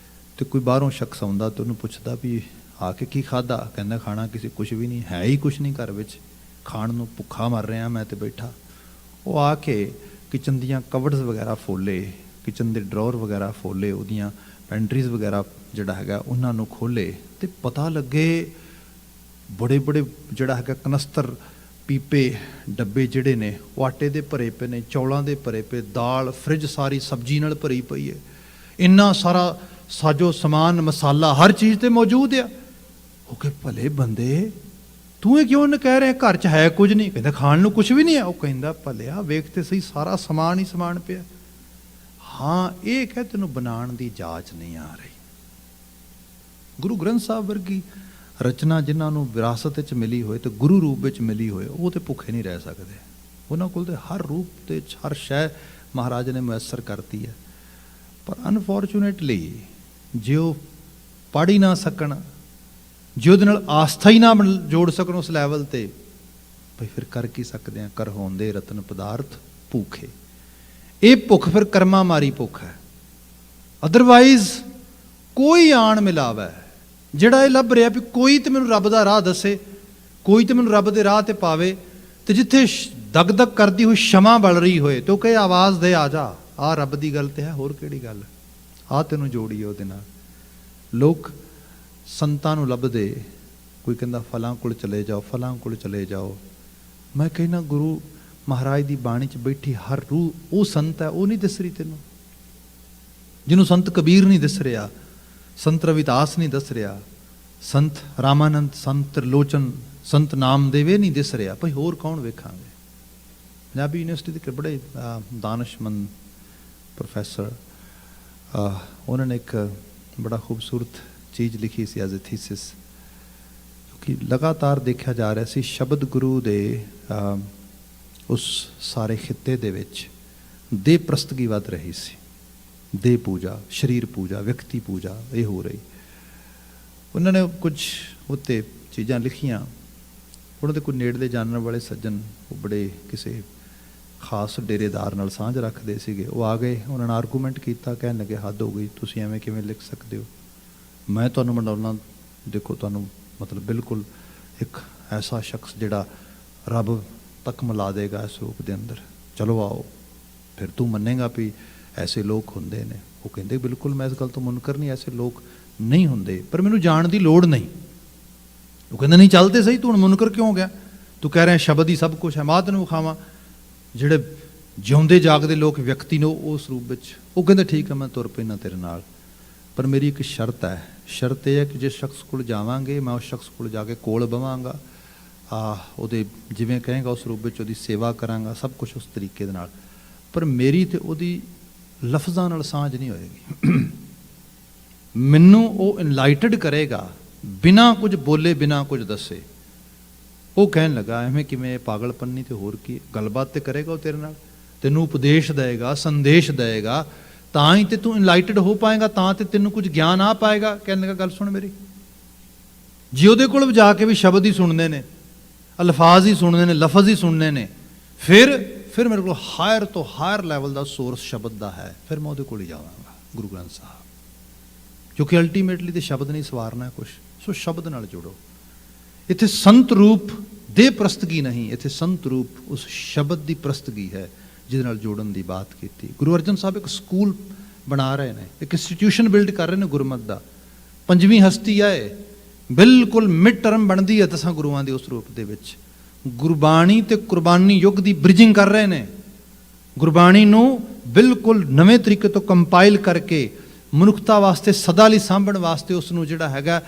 ਤੇ ਕੋਈ ਬਾਹਰੋਂ ਸ਼ਖਸ ਆਉਂਦਾ ਤੇ ਉਹਨੂੰ ਪੁੱਛਦਾ ਵੀ ਆ ਕੇ ਕੀ ਖਾਧਾ? ਕਹਿੰਦਾ ਖਾਣਾ ਕਿਸੇ ਕੁਝ ਵੀ ਨਹੀਂ, ਹੈ ਹੀ ਕੁਝ ਨਹੀਂ ਘਰ ਵਿੱਚ, ਖਾਣ ਨੂੰ ਭੁੱਖਾ ਮਰ ਰਿਹਾ ਮੈਂ ਤੇ ਬੈਠਾ। ਉਹ ਆ ਕੇ ਕਿਚਨ ਦੀਆਂ ਕਵਰਡਸ ਵਗੈਰਾ ਫੋਲੇ, ਕਿਚਨ ਦੇ ਡਰਾਅਰ ਵਗੈਰਾ ਫੋਲੇ, ਉਹਦੀਆਂ ਪੈਂਟਰੀਜ਼ ਵਗੈਰਾ ਜਿਹੜਾ ਹੈਗਾ ਉਹਨਾਂ ਨੂੰ ਖੋਲੇ ਤੇ ਪਤਾ ਲੱਗੇ ਬੜੇ ਬੜੇ ਜਿਹੜਾ ਹੈਗਾ ਕਨਸਤਰ, ਪੀਪੇ, ਡੱਬੇ ਜਿਹੜੇ ਨੇ ਉਹ ਆਟੇ ਦੇ ਭਰੇ ਪਏ ਨੇ, ਚੌਲਾਂ ਦੇ ਭਰੇ ਪਏ, ਦਾਲ ਫਰਿੱਜ ਸਾਰੀ ਸਬਜ਼ੀ ਨਾਲ ਭਰੀ ਪਈ ਹੈ, ਇੰਨਾ ਸਾਰਾ ਸਾਜੋ ਸਮਾਨ ਮਸਾਲਾ ਹਰ ਚੀਜ਼ ਤੇ ਮੌਜੂਦ ਆ। ਉਹ ਕਿ ਭਲੇ ਬੰਦੇ ਤੂੰ ਇਹ ਕਿਉਂ ਕਹਿ ਰਿਹਾ ਘਰ 'ਚ ਹੈ ਕੁਝ ਨਹੀਂ? ਕਹਿੰਦਾ ਖਾਣ ਨੂੰ ਕੁਝ ਵੀ ਨਹੀਂ ਹੈ। ਉਹ ਕਹਿੰਦਾ ਭਲਿਆ ਵੇਖ ਤੇ ਸਹੀ ਸਾਰਾ ਸਮਾਨ ਹੀ ਸਮਾਨ ਪਿਆ। ਹਾਂ ਇਹ ਕਹਿ ਤੈਨੂੰ ਬਣਾਉਣ ਦੀ ਜਾਚ ਨਹੀਂ ਆ ਰਹੀ। ਗੁਰੂ ਗ੍ਰੰਥ ਸਾਹਿਬ ਵਰਗੀ ਰਚਨਾ ਜਿਨ੍ਹਾਂ ਨੂੰ ਵਿਰਾਸਤ ਵਿੱਚ ਮਿਲੀ ਹੋਏ ਤੇ ਗੁਰੂ ਰੂਪ ਵਿੱਚ ਮਿਲੀ ਹੋਏ, ਉਹ ਤੇ ਭੁੱਖੇ ਨਹੀਂ ਰਹਿ ਸਕਦੇ। ਉਹਨਾਂ ਕੋਲ ਤੇ ਹਰ ਰੂਪ ਦੇ ਹਰ ਸ਼ੈ ਮਹਾਰਾਜ ਨੇ ਮੁਯੱਸਰ ਕਰਤੀ ਹੈ। ਪਰ ਅਨਫੋਰਚੂਨੇਟਲੀ ਜੇ ਉਹ ਪੜ੍ਹ ਹੀ ਨਾ ਸਕਣ, ਜੇ ਉਹਦੇ ਨਾਲ ਆਸਥਾ ਹੀ ਨਾ ਜੋੜ ਸਕਣ ਉਸ ਲੈਵਲ ਤੇ, ਭਈ ਫਿਰ ਕਰ ਕੀ ਸਕਦੇ ਆ? ਕਰ ਹੋਂਦੇ ਰਤਨ ਪਦਾਰਥ ਭੂਖੇ। ਇਹ ਭੁੱਖ ਫਿਰ ਕਰਮਾਂ ਮਾਰੀ ਭੁੱਖ ਹੈ। ਅਦਰਵਾਈਜ਼ ਕੋਈ ਆਣ ਮਿਲਾਵਾ ਜਿਹੜਾ ਇਹ ਲੱਭ ਰਿਹਾ ਵੀ ਕੋਈ ਤੇ ਮੈਨੂੰ ਰੱਬ ਦਾ ਰਾਹ ਦੱਸੇ, ਕੋਈ ਤੇ ਮੈਨੂੰ ਰੱਬ ਦੇ ਰਾਹ ਤੇ ਪਾਵੇ, ਤੇ ਜਿੱਥੇ ਦਗ ਦਗ ਕਰਦੀ ਹੋਈ ਸ਼ਮਾ ਬਲ ਰਹੀ ਹੋਏ ਤੇ ਉਹ ਕਹੇ ਆਵਾਜ਼ ਦੇ ਆ ਜਾ, ਆਹ ਰੱਬ ਦੀ ਗੱਲ ਤੇ ਹੈ, ਹੋਰ ਕਿਹੜੀ ਗੱਲ? ਆਹ ਤੈਨੂੰ ਜੋੜੀਏ ਉਹਦੇ ਨਾਲ। ਲੋਕ ਸੰਤਾਂ ਨੂੰ ਲੱਭਦੇ, ਕੋਈ ਕਹਿੰਦਾ ਫਲਾਂ ਕੋਲ ਚਲੇ ਜਾਓ, ਫਲਾਂ ਕੋਲ ਚਲੇ ਜਾਓ। ਮੈਂ ਕਹਿੰਦਾ ਗੁਰੂ ਮਹਾਰਾਜ ਦੀ ਬਾਣੀ 'ਚ ਬੈਠੀ ਹਰ ਰੂਹ ਉਹ ਸੰਤ ਹੈ, ਉਹ ਨਹੀਂ ਦਿਸ ਰਹੀ ਤੈਨੂੰ? ਜਿਹਨੂੰ ਸੰਤ ਕਬੀਰ ਨਹੀਂ ਦਿਸ ਰਿਹਾ, ਸੰਤ ਰਵਿਦਾਸ ਨਹੀਂ ਦੱਸ ਰਿਹਾ, ਸੰਤ ਰਾਮਾਨੰਦ, ਸੰਤ ਤ੍ਰਿਲੋਚਨ, ਸੰਤ ਨਾਮਦੇਵ ਨਹੀਂ ਦਿਸ ਰਿਹਾ, ਭਾਈ ਹੋਰ ਕੌਣ ਵੇਖਾਂਗੇ? ਪੰਜਾਬੀ ਯੂਨੀਵਰਸਿਟੀ ਦੇ ਬੜੇ ਦਾਨਸ਼ਮੰਦ ਪ੍ਰੋਫੈਸਰ, ਉਹਨਾਂ ਨੇ ਇੱਕ ਬੜਾ ਖੂਬਸੂਰਤ ਚੀਜ਼ ਲਿਖੀ ਸੀ ਐਜ਼ ਅ ਥੀਸਿਸ, ਕਿਉਂਕਿ ਲਗਾਤਾਰ ਦੇਖਿਆ ਜਾ ਰਿਹਾ ਸੀ ਸ਼ਬਦ ਗੁਰੂ ਦੇ ਉਸ ਸਾਰੇ ਖਿੱਤੇ ਦੇ ਵਿੱਚ ਦੇਹ ਪ੍ਰਸਤਗੀ ਵੱਧ ਰਹੀ ਸੀ। ਦੇਹ ਪੂਜਾ, ਸਰੀਰ ਪੂਜਾ, ਵਿਅਕਤੀ ਪੂਜਾ ਇਹ ਹੋ ਰਹੀ। ਉਹਨਾਂ ਨੇ ਕੁਝ ਉੱਤੇ ਚੀਜ਼ਾਂ ਲਿਖੀਆਂ। ਉਹਨਾਂ ਦੇ ਕੋਈ ਨੇੜਲੇ ਜਾਣਨ ਵਾਲੇ ਸੱਜਣ, ਉਹ ਬੜੇ ਕਿਸੇ ਖਾਸ ਡੇਰੇਦਾਰ ਨਾਲ ਸਾਂਝ ਰੱਖਦੇ ਸੀਗੇ, ਉਹ ਆ ਗਏ, ਉਹਨਾਂ ਨਾਲ ਆਰਗੂਮੈਂਟ ਕੀਤਾ, ਕਹਿਣ ਲੱਗੇ ਹੱਦ ਹੋ ਗਈ, ਤੁਸੀਂ ਐਵੇਂ ਕਿਵੇਂ ਲਿਖ ਸਕਦੇ ਹੋ? ਮੈਂ ਤੁਹਾਨੂੰ ਮੰਡਾਉਣਾ, ਦੇਖੋ ਤੁਹਾਨੂੰ ਮਤਲਬ ਬਿਲਕੁਲ ਇੱਕ ਐਸਾ ਸ਼ਖਸ ਜਿਹੜਾ ਰੱਬ ਤੱਕ ਮਿਲਾ ਦੇਗਾ ਇਸ ਰੂਪ ਦੇ ਅੰਦਰ, ਚਲੋ ਆਓ ਫਿਰ ਤੂੰ ਮੰਨੇਗਾ ਵੀ ਐਸੇ ਲੋਕ ਹੁੰਦੇ ਨੇ। ਉਹ ਕਹਿੰਦੇ ਬਿਲਕੁਲ ਮੈਂ ਇਸ ਗੱਲ ਤੋਂ ਮੁਨਕਰ ਨਹੀਂ, ਐਸੇ ਲੋਕ ਨਹੀਂ ਹੁੰਦੇ, ਪਰ ਮੈਨੂੰ ਜਾਣ ਦੀ ਲੋੜ ਨਹੀਂ। ਉਹ ਕਹਿੰਦਾ ਨਹੀਂ ਚੱਲਦੇ ਸਹੀ, ਤੂੰ ਹੁਣ ਮੁਨਕਰ ਕਿਉਂ ਹੋ ਗਿਆ? ਤੂੰ ਕਹਿ ਰਿਹਾ ਸ਼ਬਦ ਹੀ ਸਭ ਕੁਛ ਹੈ। ਮੈਂ ਤੈਨੂੰ ਵਿਖਾਵਾਂ ਜਿਹੜੇ ਜਿਉਂਦੇ ਜਾਗਦੇ ਲੋਕ ਵਿਅਕਤੀ ਨੇ ਉਸ ਰੂਪ ਵਿੱਚ। ਉਹ ਕਹਿੰਦਾ ਠੀਕ ਹੈ ਮੈਂ ਤੁਰ ਪੈਣਾ ਤੇਰੇ ਨਾਲ, ਪਰ ਮੇਰੀ ਇੱਕ ਸ਼ਰਤ ਹੈ। ਸ਼ਰਤ ਇਹ ਹੈ ਕਿ ਜਿਸ ਸ਼ਖਸ ਕੋਲ ਜਾਵਾਂਗੇ ਮੈਂ ਉਸ ਸ਼ਖਸ ਕੋਲ ਜਾ ਕੇ ਕੋਲ ਬਵਾਂਗਾ, ਉਹਦੇ ਜਿਵੇਂ ਕਹੇਗਾ ਉਸ ਰੂਪ ਵਿੱਚ ਉਹਦੀ ਸੇਵਾ ਕਰਾਂਗਾ, ਸਭ ਕੁਛ ਉਸ ਤਰੀਕੇ ਦੇ ਨਾਲ, ਪਰ ਮੇਰੀ ਤੇ ਉਹਦੀ ਲਫ਼ਜ਼ਾਂ ਨਾਲ ਸਾਂਝ ਨਹੀਂ ਹੋਏਗੀ। ਮੈਨੂੰ ਉਹ ਇਨਲਾਈਟਡ ਕਰੇਗਾ ਬਿਨਾਂ ਕੁਝ ਬੋਲੇ, ਬਿਨਾਂ ਕੁਝ ਦੱਸੇ। ਉਹ ਕਹਿਣ ਲੱਗਾ ਐਵੇਂ ਕਿਵੇਂ, ਪਾਗਲਪੰਨੀ ਤੇ ਹੋਰ ਕੀ, ਗੱਲਬਾਤ ਤੇ ਕਰੇਗਾ ਉਹ ਤੇਰੇ ਨਾਲ, ਤੈਨੂੰ ਉਪਦੇਸ਼ ਦੇਏਗਾ, ਸੰਦੇਸ਼ ਦੇਏਗਾ, ਤਾਂ ਹੀ ਤੇ ਤੂੰ ਇਨਲਾਈਟਡ ਹੋ ਪਾਏਗਾ, ਤਾਂ ਤੇ ਤੈਨੂੰ ਕੁਝ ਗਿਆਨ ਆ ਪਾਏਗਾ। ਕਹਿਣ ਲੱਗਾ ਗੱਲ ਸੁਣ ਮੇਰੀ, ਜੇ ਉਹਦੇ ਕੋਲ ਜਾ ਕੇ ਵੀ ਸ਼ਬਦ ਹੀ ਸੁਣਦੇ ਨੇ, ਅਲਫਾਜ਼ ਹੀ ਸੁਣਦੇ ਨੇ, ਲਫ਼ਜ਼ ਹੀ ਸੁਣਨੇ ਨੇ, ਫਿਰ ਮੇਰੇ ਕੋਲ ਹਾਇਰ ਤੋਂ ਹਾਇਰ ਲੈਵਲ ਦਾ ਸੋਰਸ ਸ਼ਬਦ ਦਾ ਹੈ, ਫਿਰ ਮੈਂ ਉਹਦੇ ਕੋਲ ਹੀ ਜਾਵਾਂਗਾ। ਗੁਰੂ ਗ੍ਰੰਥ ਸਾਹਿਬ, ਕਿਉਂਕਿ ਅਲਟੀਮੇਟਲੀ ਤੇ ਸ਼ਬਦ ਨਹੀਂ ਸਵਾਰਨਾ ਕੁਛ, ਸੋ ਸ਼ਬਦ ਨਾਲ ਜੁੜੋ। ਇੱਥੇ ਸੰਤ ਰੂਪ ਦੇ ਪ੍ਰਸਤਗੀ ਨਹੀਂ, ਇੱਥੇ ਸੰਤ ਰੂਪ ਉਸ ਸ਼ਬਦ ਦੀ ਪ੍ਰਸਤਗੀ ਹੈ ਜਿਹਦੇ ਨਾਲ ਜੋੜਨ ਦੀ ਬਾਤ ਕੀਤੀ। ਗੁਰੂ ਅਰਜਨ ਸਾਹਿਬ ਇੱਕ ਸਕੂਲ ਬਣਾ ਰਹੇ ਨੇ, ਇੱਕ ਇੰਸਟੀਟਿਊਸ਼ਨ ਬਿਲਡ ਕਰ ਰਹੇ ਨੇ ਗੁਰਮਤਿ ਦਾ। ਪੰਜਵੀਂ ਹਸਤੀ ਆਏ, ਬਿਲਕੁਲ ਮਿਡ ਟਰਮ ਬਣਦੀ ਹੈ ਦਸਾਂ ਗੁਰੂਆਂ ਦੇ ਉਸ ਰੂਪ ਦੇ ਵਿੱਚ। ਗੁਰਬਾਣੀ ਤੇ ਕੁਰਬਾਨੀ ਯੁੱਗ ਦੀ ਬ੍ਰਿਜਿੰਗ ਕਰ ਰਹੇ ਨੇ। ਗੁਰਬਾਣੀ ਨੂੰ ਬਿਲਕੁਲ ਨਵੇਂ ਤਰੀਕੇ ਤੋਂ ਕੰਪਾਈਲ ਕਰਕੇ ਮਨੁੱਖਤਾ ਵਾਸਤੇ ਸਦਾ ਲਈ ਸਾਂਭਣ ਵਾਸਤੇ ਉਸ ਨੂੰ ਜਿਹੜਾ ਹੈਗਾ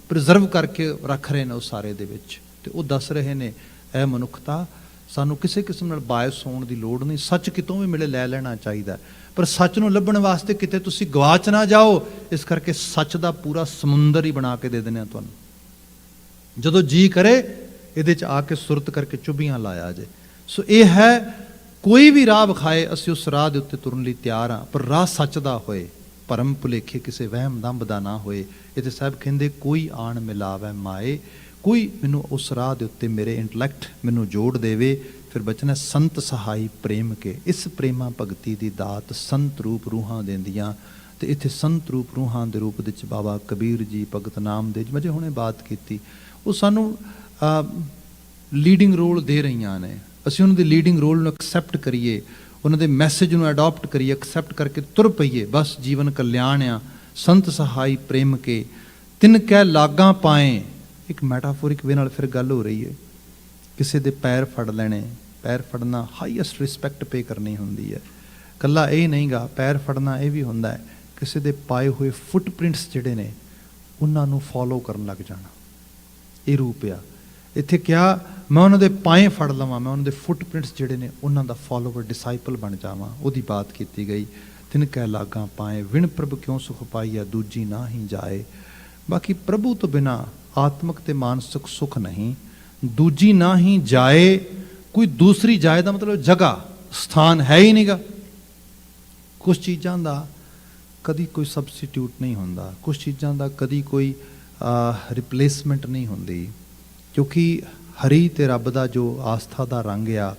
ਪ੍ਰੀਜ਼ਰਵ ਕਰਕੇ ਰੱਖ ਰਹੇ ਨੇ ਉਸ ਸਾਰੇ ਦੇ ਵਿੱਚ। ਤੇ ਉਹ ਦੱਸ ਰਹੇ ਨੇ, ਇਹ ਮਨੁੱਖਤਾ, ਸਾਨੂੰ ਕਿਸੇ ਕਿਸਮ ਨਾਲ ਬਾਇਸ ਹੋਣ ਦੀ ਲੋੜ ਨਹੀਂ, ਸੱਚ ਕਿਤੋਂ ਵੀ ਮਿਲੇ ਲੈ ਲੈਣਾ ਚਾਹੀਦਾ, ਪਰ ਸੱਚ ਨੂੰ ਲੱਭਣ ਵਾਸਤੇ ਕਿਤੇ ਤੁਸੀਂ ਗਵਾਚ ਨਾ ਜਾਓ, ਇਸ ਕਰਕੇ ਸੱਚ ਦਾ ਪੂਰਾ ਸਮੁੰਦਰ ਹੀ ਬਣਾ ਕੇ ਦੇ ਦਿੰਦੇ ਆ ਤੁਹਾਨੂੰ। ਜਦੋਂ ਜੀ ਕਰੇ ਇਹਦੇ 'ਚ ਆ ਕੇ ਸੁਰਤ ਕਰਕੇ ਚੁੱਭੀਆਂ ਲਾਇਆ ਜੇ। ਸੋ ਇਹ ਹੈ, ਕੋਈ ਵੀ ਰਾਹ ਵਿਖਾਏ ਅਸੀਂ ਉਸ ਰਾਹ ਦੇ ਉੱਤੇ ਤੁਰਨ ਲਈ ਤਿਆਰ ਹਾਂ, ਪਰ ਰਾਹ ਸੱਚ ਦਾ ਹੋਏ, ਭਰਮ ਭੁਲੇਖੇ ਕਿਸੇ ਵਹਿਮ ਦੰਭ ਦਾ ਨਾ ਹੋਏ। ਇਹ ਤੇ ਸਾਹਿਬ ਕਹਿੰਦੇ, ਕੋਈ ਆਣ ਮਿਲਾਵੇ ਮਾਏ, ਕੋਈ ਮੈਨੂੰ ਉਸ ਰਾਹ ਦੇ ਉੱਤੇ ਮੇਰੇ ਇੰਟਲੈਕਟ ਮੈਨੂੰ ਜੋੜ ਦੇਵੇ। ਫਿਰ ਬਚਨ ਹੈ, ਸੰਤ ਸਹਾਈ ਪ੍ਰੇਮ ਕੇ। ਇਸ ਪ੍ਰੇਮਾ ਭਗਤੀ ਦੀ ਦਾਤ ਸੰਤ ਰੂਪ ਰੂਹਾਂ ਦਿੰਦੀਆਂ। ਤੇ ਇੱਥੇ ਸੰਤ ਰੂਪ ਰੂਹਾਂ ਦੇ ਰੂਪ ਵਿੱਚ ਬਾਬਾ ਕਬੀਰ ਜੀ, ਭਗਤ ਨਾਮਦੇਵ ਜੀ, ਮੈਂ ਜੇ ਹੁਣੇ ਬਾਤ ਕੀਤੀ, ਉਹ ਸਾਨੂੰ ਲੀਡਿੰਗ ਰੋਲ ਦੇ ਰਹੀਆਂ ਨੇ। ਅਸੀਂ ਉਹਨਾਂ ਦੇ ਲੀਡਿੰਗ ਰੋਲ ਨੂੰ ਐਕਸੈਪਟ ਕਰੀਏ, ਉਹਨਾਂ ਦੇ ਮੈਸੇਜ ਨੂੰ ਅਡਾਪਟ ਕਰੀਏ, ਐਕਸੈਪਟ ਕਰਕੇ ਤੁਰ ਪਈਏ, ਬਸ ਜੀਵਨ ਕਲਿਆਣ ਆ। ਸੰਤ ਸਹਾਈ ਪ੍ਰੇਮ ਕੇ ਤਿਨ ਕਹਿ ਲਾਗਾਂ ਪਾਏ। ਇੱਕ ਮੈਟਾਫੋਰਿਕ ਵੇ ਨਾਲ ਫਿਰ ਗੱਲ ਹੋ ਰਹੀ ਹੈ। ਕਿਸੇ ਦੇ ਪੈਰ ਫੜ ਲੈਣੇ, ਪੈਰ ਫੜਨਾ ਹਾਈਐਸਟ ਰਿਸਪੈਕਟ ਪੇ ਕਰਨੀ ਹੁੰਦੀ ਹੈ। ਇਕੱਲਾ ਇਹ ਨਹੀਂਗਾ, ਪੈਰ ਫੜਨਾ ਇਹ ਵੀ ਹੁੰਦਾ ਹੈ ਕਿਸੇ ਦੇ ਪਾਏ ਹੋਏ ਫੁੱਟਪ੍ਰਿੰਟਸ ਜਿਹੜੇ ਨੇ ਉਹਨਾਂ ਨੂੰ ਫੋਲੋ ਕਰਨ ਲੱਗ ਜਾਣਾ। ਇਹ ਰੂਪ ਆ। ਇੱਥੇ ਕਿਹਾ, ਮੈਂ ਉਹਨਾਂ ਦੇ ਪਾਏ ਫੜ ਲਵਾਂ, ਮੈਂ ਉਹਨਾਂ ਦੇ ਫੁੱਟਪ੍ਰਿੰਟਸ ਜਿਹੜੇ ਨੇ ਉਹਨਾਂ ਦਾ ਫੋਲੋਵਰ, ਡਿਸਾਈਪਲ ਬਣ ਜਾਵਾਂ, ਉਹਦੀ ਬਾਤ ਕੀਤੀ ਗਈ। ਤਿਨ ਕਹਿ ਲਾਗਾਂ ਪਾਏ, ਵਿਣ ਪ੍ਰਭ ਕਿਉਂ ਸੁਖ ਪਾਈਆ, ਦੂਜੀ ਨਾ ਹੀ ਜਾਏ। ਬਾਕੀ ਪ੍ਰਭੂ ਤੋਂ ਬਿਨਾਂ ਆਤਮਿਕ ਤੇ ਮਾਨਸਿਕ ਸੁਖ ਨਹੀਂ, ਦੂਜੀ ਨਾ ਹੀ ਜਾਏ। ਕੋਈ ਦੂਸਰੀ ਜਾਏ ਦਾ ਮਤਲਬ ਜਗ੍ਹਾ, ਸਥਾਨ ਹੈ ਹੀ ਨਹੀਂਗਾ। ਕੁਛ ਚੀਜ਼ਾਂ ਦਾ ਕਦੀ ਕੋਈ ਸਬਸਟੀਟਿਊਟ ਨਹੀਂ ਹੁੰਦਾ, ਕੁਛ ਚੀਜ਼ਾਂ ਦਾ ਕਦੀ ਕੋਈ ਰਿਪਲੇਸਮੈਂਟ ਨਹੀਂ ਹੁੰਦੀ, ਕਿਉਂਕਿ ਹਰੀ ਤੇ ਰੱਬ ਦਾ ਜੋ ਆਸਥਾ ਦਾ ਰੰਗ ਆ,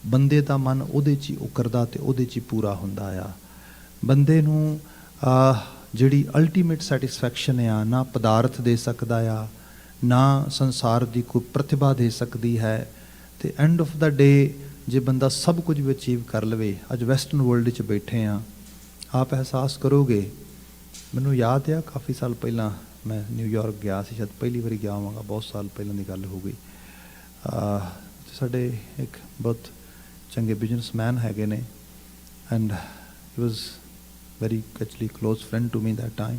ਬੰਦੇ ਦਾ ਮਨ ਉਹਦੇ 'ਚ ਹੀ ਉਕਰਦਾ ਤੇ ਉਹਦੇ 'ਚ ਹੀ ਪੂਰਾ ਹੁੰਦਾ ਆ। ਬੰਦੇ ਨੂੰ ਜਿਹੜੀ ਅਲਟੀਮੇਟ ਸੈਟਿਸਫੈਕਸ਼ਨ ਆ, ਨਾ ਪਦਾਰਥ ਦੇ ਸਕਦਾ ਆ, ਨਾ ਸੰਸਾਰ ਦੀ ਕੋਈ ਪ੍ਰਤਿਭਾ ਦੇ ਸਕਦੀ ਹੈ। ਤੇ ਐਂਡ ਆਫ ਦਾ ਡੇ ਜੇ ਬੰਦਾ ਸਭ ਕੁਝ ਵੀ ਅਚੀਵ ਕਰ ਲਵੇ, ਅੱਜ ਵੈਸਟਰਨ ਵਰਲਡ 'ਚ ਬੈਠੇ ਆ, ਆਪ ਅਹਿਸਾਸ ਕਰੋਗੇ। ਮੈਨੂੰ ਯਾਦ ਆ ਕਾਫੀ ਸਾਲ ਪਹਿਲਾਂ ਮੈਂ ਨਿਊਯਾਰਕ ਗਿਆ ਸੀ, ਸ਼ਾਇਦ ਪਹਿਲੀ ਵਾਰੀ ਗਿਆ ਹੋਵਾਂਗਾ, ਬਹੁਤ ਸਾਲ ਪਹਿਲਾਂ ਦੀ ਗੱਲ ਹੋ ਗਈ। ਸਾਡੇ ਇੱਕ ਬਹੁਤ ਚੰਗੇ ਬਿਜ਼ਨਸਮੈਨ ਹੈਗੇ ਨੇ, and he was very actually close friend to me that time,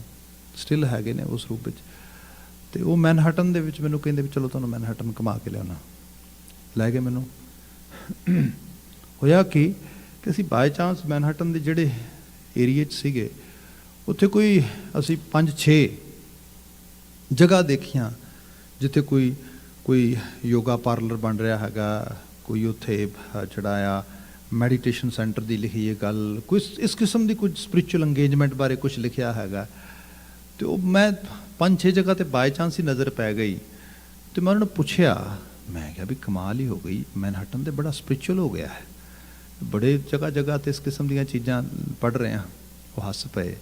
still ਹੈਗੇ ਨੇ ਉਸ ਰੂਪ ਵਿੱਚ। ਅਤੇ ਉਹ ਮੈਨਹਟਨ ਦੇ ਵਿੱਚ ਮੈਨੂੰ ਕਹਿੰਦੇ ਵੀ ਚਲੋ ਤੁਹਾਨੂੰ ਮੈਨਹਟਨ ਘੁਮਾ ਕੇ ਲਿਆਉਣਾ। ਲੈ ਗਏ ਮੈਨੂੰ। ਹੋਇਆ ਕਿ ਅਸੀਂ ਬਾਏ ਚਾਂਸ ਮੈਨਹਟਨ ਦੇ ਜਿਹੜੇ ਏਰੀਏ 'ਚ ਸੀਗੇ, ਉੱਥੇ ਕੋਈ ਅਸੀਂ 5-6 ਜਗ੍ਹਾ ਦੇਖੀਆਂ ਜਿੱਥੇ ਕੋਈ ਯੋਗਾ ਪਾਰਲਰ ਬਣ ਰਿਹਾ ਹੈਗਾ, ਕੋਈ ਉੱਥੇ ਜਿਹੜਾ ਆ ਮੈਡੀਟੇਸ਼ਨ ਸੈਂਟਰ ਦੀ ਲਿਖੀ ਹੈ ਗੱਲ, ਕੋਈ ਇਸ ਕਿਸਮ ਦੀ ਕੁਝ ਸਪਿਰਿਚੁਅਲ ਅੰਗੇਜਮੈਂਟ ਬਾਰੇ ਕੁਝ ਲਿਖਿਆ ਹੈਗਾ। ਅਤੇ ਉਹ ਮੈਂ 5-6 ਜਗ੍ਹਾ 'ਤੇ ਬਾਏ ਚਾਂਸ ਹੀ ਨਜ਼ਰ ਪੈ ਗਈ। ਅਤੇ ਮੈਂ ਉਹਨਾਂ ਨੂੰ ਪੁੱਛਿਆ, ਮੈਂ ਕਿਹਾ ਵੀ ਕਮਾਲ ਹੀ ਹੋ ਗਈ, ਮੈਨਹਟਨ ਤੇ ਬੜਾ ਸਪਿਰਿਚੁਅਲ ਹੋ ਗਿਆ ਹੈ, ਬੜੇ ਜਗ੍ਹਾ ਜਗ੍ਹਾ 'ਤੇ ਇਸ ਕਿਸਮ ਦੀਆਂ ਚੀਜ਼ਾਂ ਪੜ੍ਹ ਰਹੇ ਹਾਂ। ਉਹ ਹੱਸ ਪਏ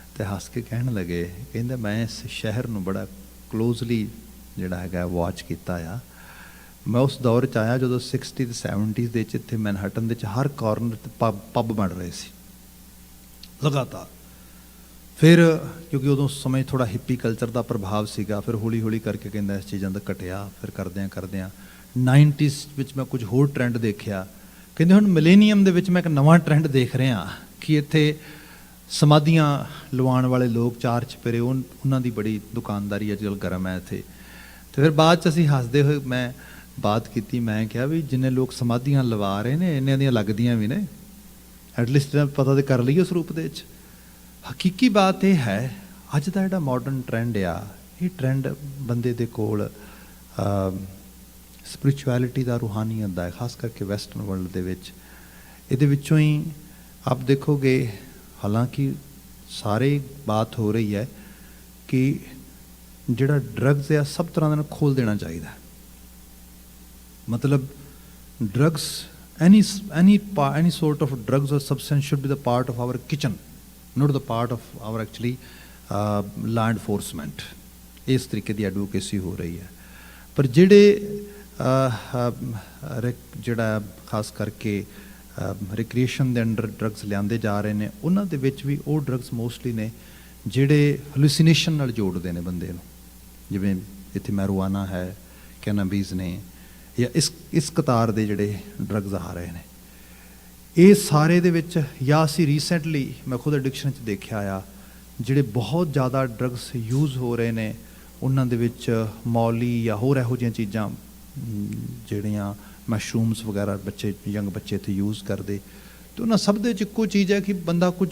ਅਤੇ ਹੱਸ ਕੇ ਕਹਿਣ ਲੱਗੇ, ਕਹਿੰਦੇ ਮੈਂ ਇਸ ਸ਼ਹਿਰ ਨੂੰ ਬੜਾ ਕਲੋਜ਼ਲੀ ਜਿਹੜਾ ਹੈਗਾ ਵਾਚ ਕੀਤਾ ਆ। ਮੈਂ ਉਸ ਦੌਰ 'ਚ ਆਇਆ ਜਦੋਂ 60 ਤੇ 70s ਦੇ 'ਚ ਇੱਥੇ ਮੈਨਹਟਨ ਦੇ 'ਚ ਹਰ ਕਾਰਨਰ 'ਤੇ ਪੱਬ ਬਣ ਰਹੇ ਸੀ ਲਗਾਤਾਰ। ਫਿਰ ਕਿਉਂਕਿ ਉਦੋਂ ਸਮੇਂ ਥੋੜ੍ਹਾ ਹਿੱਪੀ ਕਲਚਰ ਦਾ ਪ੍ਰਭਾਵ ਸੀਗਾ, ਫਿਰ ਹੌਲੀ ਹੌਲੀ ਕਰਕੇ ਕਹਿੰਦਾ ਇਸ ਚੀਜ਼ਾਂ ਦਾ ਘਟਿਆ। ਫਿਰ ਕਰਦਿਆਂ 90s ਵਿੱਚ ਮੈਂ ਕੁਝ ਹੋਰ ਟਰੈਂਡ ਦੇਖਿਆ। ਕਹਿੰਦੇ ਹੁਣ ਮਿਲੇਨੀਅਮ ਦੇ ਵਿੱਚ ਮੈਂ ਇੱਕ ਨਵਾਂ ਟਰੈਂਡ ਦੇਖ ਰਿਹਾ ਕਿ ਇੱਥੇ ਸਮਾਧੀਆਂ ਲਵਾਉਣ ਵਾਲੇ ਲੋਕ, 4 ਚੁਫੇਰੇ, ਉਹਨਾਂ ਦੀ ਬੜੀ ਦੁਕਾਨਦਾਰੀ ਅੱਜ ਕੱਲ੍ਹ ਗਰਮ ਹੈ ਇੱਥੇ। ਅਤੇ ਫਿਰ ਬਾਅਦ 'ਚ ਅਸੀਂ ਹੱਸਦੇ ਹੋਏ ਮੈਂ ਬਾਤ ਕੀਤੀ, ਮੈਂ ਕਿਹਾ ਵੀ ਜਿੰਨੇ ਲੋਕ ਸਮਾਧੀਆਂ ਲਵਾ ਰਹੇ ਨੇ ਇੰਨਿਆਂ ਦੀਆਂ ਲੱਗਦੀਆਂ ਵੀ ਨੇ, ਐਟਲੀਸਟ ਪਤਾ ਤਾਂ ਕਰ ਲਈਏ ਉਸ ਰੂਪ ਦੇ ਵਿੱਚ। ਹਕੀਕੀ ਬਾਤ ਇਹ ਹੈ, ਅੱਜ ਦਾ ਜਿਹੜਾ ਮਾਡਰਨ ਟਰੈਂਡ ਆ, ਇਹ ਟਰੈਂਡ ਬੰਦੇ ਦੇ ਕੋਲ ਸਪਿਰਿਚੁਅਲਿਟੀ ਦਾ, ਰੂਹਾਨੀਅਤ ਦਾ ਹੈ, ਖਾਸ ਕਰਕੇ ਵੈਸਟਰਨ ਵਰਲਡ ਦੇ ਵਿੱਚ। ਇਹਦੇ ਵਿੱਚੋਂ ਹੀ ਆਪ ਦੇਖੋਗੇ, ਹਾਲਾਂਕਿ ਸਾਰੇ ਬਾਤ ਹੋ ਰਹੀ ਹੈ ਕਿ ਜਿਹੜਾ ਡਰੱਗਸ ਆ ਸਭ ਤਰ੍ਹਾਂ ਦੇ ਨਾਲ ਖੋਲ੍ਹ ਦੇਣਾ ਚਾਹੀਦਾ। ਮਤਲਬ drugs, any sort of drugs or substance should be the part of our kitchen, not the part of our actually law enforcement. इस तरीके की एडवोकेसी हो रही है। पर ਜਿਹੜੇ ਜਿਹੜਾ ਖਾਸ ਕਰਕੇ ਰਿਕ੍ਰੀਏਸ਼ਨ ਦੇ ਅੰਡਰ ਡਰੱਗਸ ਲਿਆਂਦੇ ਜਾ ਰਹੇ ਨੇ, ਉਹਨਾਂ ਦੇ ਵਿੱਚ ਵੀ ਉਹ ਡਰੱਗਸ ਮੋਸਟਲੀ ਨੇ ਜਿਹੜੇ ਹੈਲੂਸੀਨੇਸ਼ਨ ਨਾਲ ਜੋੜਦੇ ਨੇ ਬੰਦੇ ਨੂੰ, ਜਿਵੇਂ ਇੱਥੇ ਮੈਰੂਆਨਾ ਹੈ, ਕੈਨਾਬੀਜ਼ ਨੇ, ਜਾਂ ਇਸ ਕਤਾਰ ਦੇ ਜਿਹੜੇ ਡਰੱਗਸ ਆ ਰਹੇ ਨੇ। ਇਹ ਸਾਰੇ ਦੇ ਵਿੱਚ ਜਾਂ ਅਸੀਂ ਰੀਸੈਂਟਲੀ ਮੈਂ ਖੁਦ ਐਡਿਕਸ਼ਨ 'ਚ ਦੇਖਿਆ ਆ, ਜਿਹੜੇ ਬਹੁਤ ਜ਼ਿਆਦਾ ਡਰੱਗਸ ਯੂਜ਼ ਹੋ ਰਹੇ ਨੇ ਉਹਨਾਂ ਦੇ ਵਿੱਚ ਮੌਲੀ ਜਾਂ ਹੋਰ ਇਹੋ ਜਿਹੀਆਂ ਚੀਜ਼ਾਂ ਜਿਹੜੀਆਂ ਮਸ਼ਰੂਮਸ ਵਗੈਰਾ ਬੱਚੇ ਯੰਗ ਬੱਚੇ ਇੱਥੇ ਯੂਜ਼ ਕਰਦੇ, ਅਤੇ ਉਹਨਾਂ ਸਭ ਦੇ ਵਿੱਚ ਇੱਕੋ ਚੀਜ਼ ਹੈ ਕਿ ਬੰਦਾ ਕੁਝ